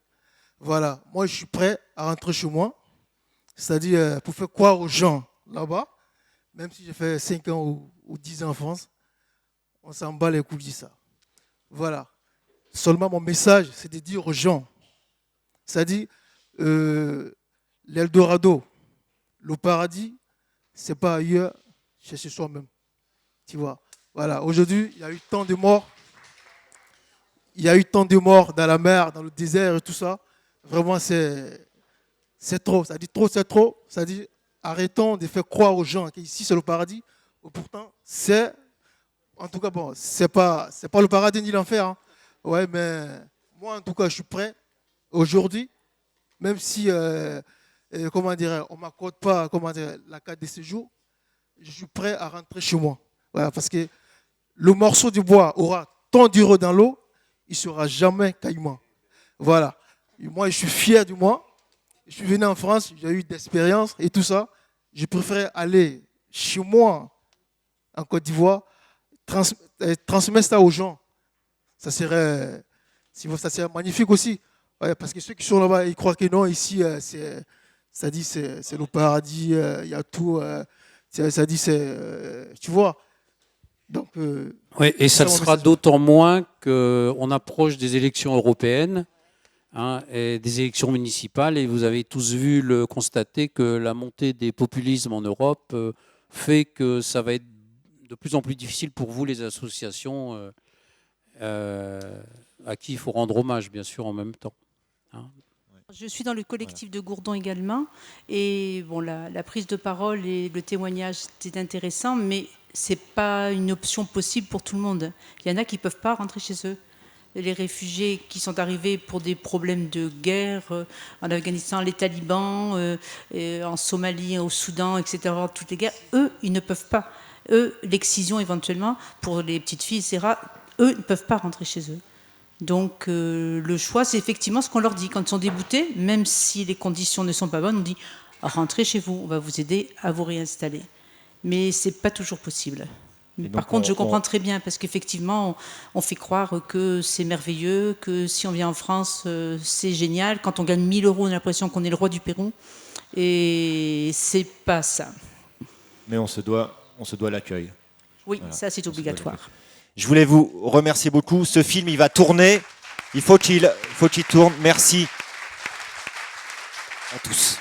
Voilà, moi, je suis prêt à rentrer chez moi. C'est-à-dire pour faire croire aux gens là-bas, même si j'ai fait 5 ans ou 10 ans en France, on s'en bat les couilles de ça. Voilà. Seulement, mon message, c'est de dire aux gens, c'est-à-dire, l'Eldorado, le paradis, c'est pas ailleurs, c'est chez soi-même. Tu vois. Voilà. Aujourd'hui, il y a eu tant de morts. Il y a eu tant de morts dans la mer, dans le désert et tout ça. Vraiment, c'est trop. Ça dit trop, c'est trop. Ça dit, arrêtons de faire croire aux gens qu'ici, c'est le paradis. Pourtant, c'est, en tout cas, bon, c'est pas le paradis ni l'enfer. Hein. Ouais, mais moi, en tout cas, je suis prêt aujourd'hui. Même si, on ne m'accorde pas la carte de séjour, je suis prêt à rentrer chez moi. Voilà, parce que le morceau de bois aura tant d'euros dans l'eau, il ne sera jamais caillement. Voilà. Et moi, je suis fier de moi. Je suis venu en France, j'ai eu d'expérience et tout ça. Je préfère aller chez moi, en Côte d'Ivoire, transmettre ça aux gens. Ça serait magnifique aussi. Ouais, parce que ceux qui sont là-bas, ils croient que non, ici, c'est le paradis, il y a tout. Ça dit, tu vois. Donc, oui, et ça le sera d'autant moins qu'on approche des élections européennes et des élections municipales. Et vous avez tous constaté que la montée des populismes en Europe fait que ça va être de plus en plus difficile pour vous, les associations, à qui il faut rendre hommage, bien sûr, en même temps. Je suis dans le collectif de Gourdon également. Et bon, la prise de parole et le témoignage, c'est intéressant, mais ce n'est pas une option possible pour tout le monde. Il y en a qui ne peuvent pas rentrer chez eux. Les réfugiés qui sont arrivés pour des problèmes de guerre, en Afghanistan, les talibans, en Somalie, au Soudan, etc., toutes les guerres, eux, ils ne peuvent pas. Eux, l'excision éventuellement, pour les petites filles, etc., eux ne peuvent pas rentrer chez eux. Donc le choix, c'est effectivement ce qu'on leur dit. Quand ils sont déboutés, même si les conditions ne sont pas bonnes, on dit « rentrez chez vous, on va vous aider à vous réinstaller ». Mais ce n'est pas toujours possible. Par contre, je comprends très bien, parce qu'effectivement, on fait croire que c'est merveilleux, que si on vient en France, c'est génial. Quand on gagne 1 000 €, on a l'impression qu'on est le roi du Pérou. Et c'est pas ça. Mais on se doit l'accueil. Oui, voilà. Ça c'est obligatoire. Je voulais vous remercier beaucoup. Ce film, il va tourner. Il faut qu'il tourne. Merci à tous.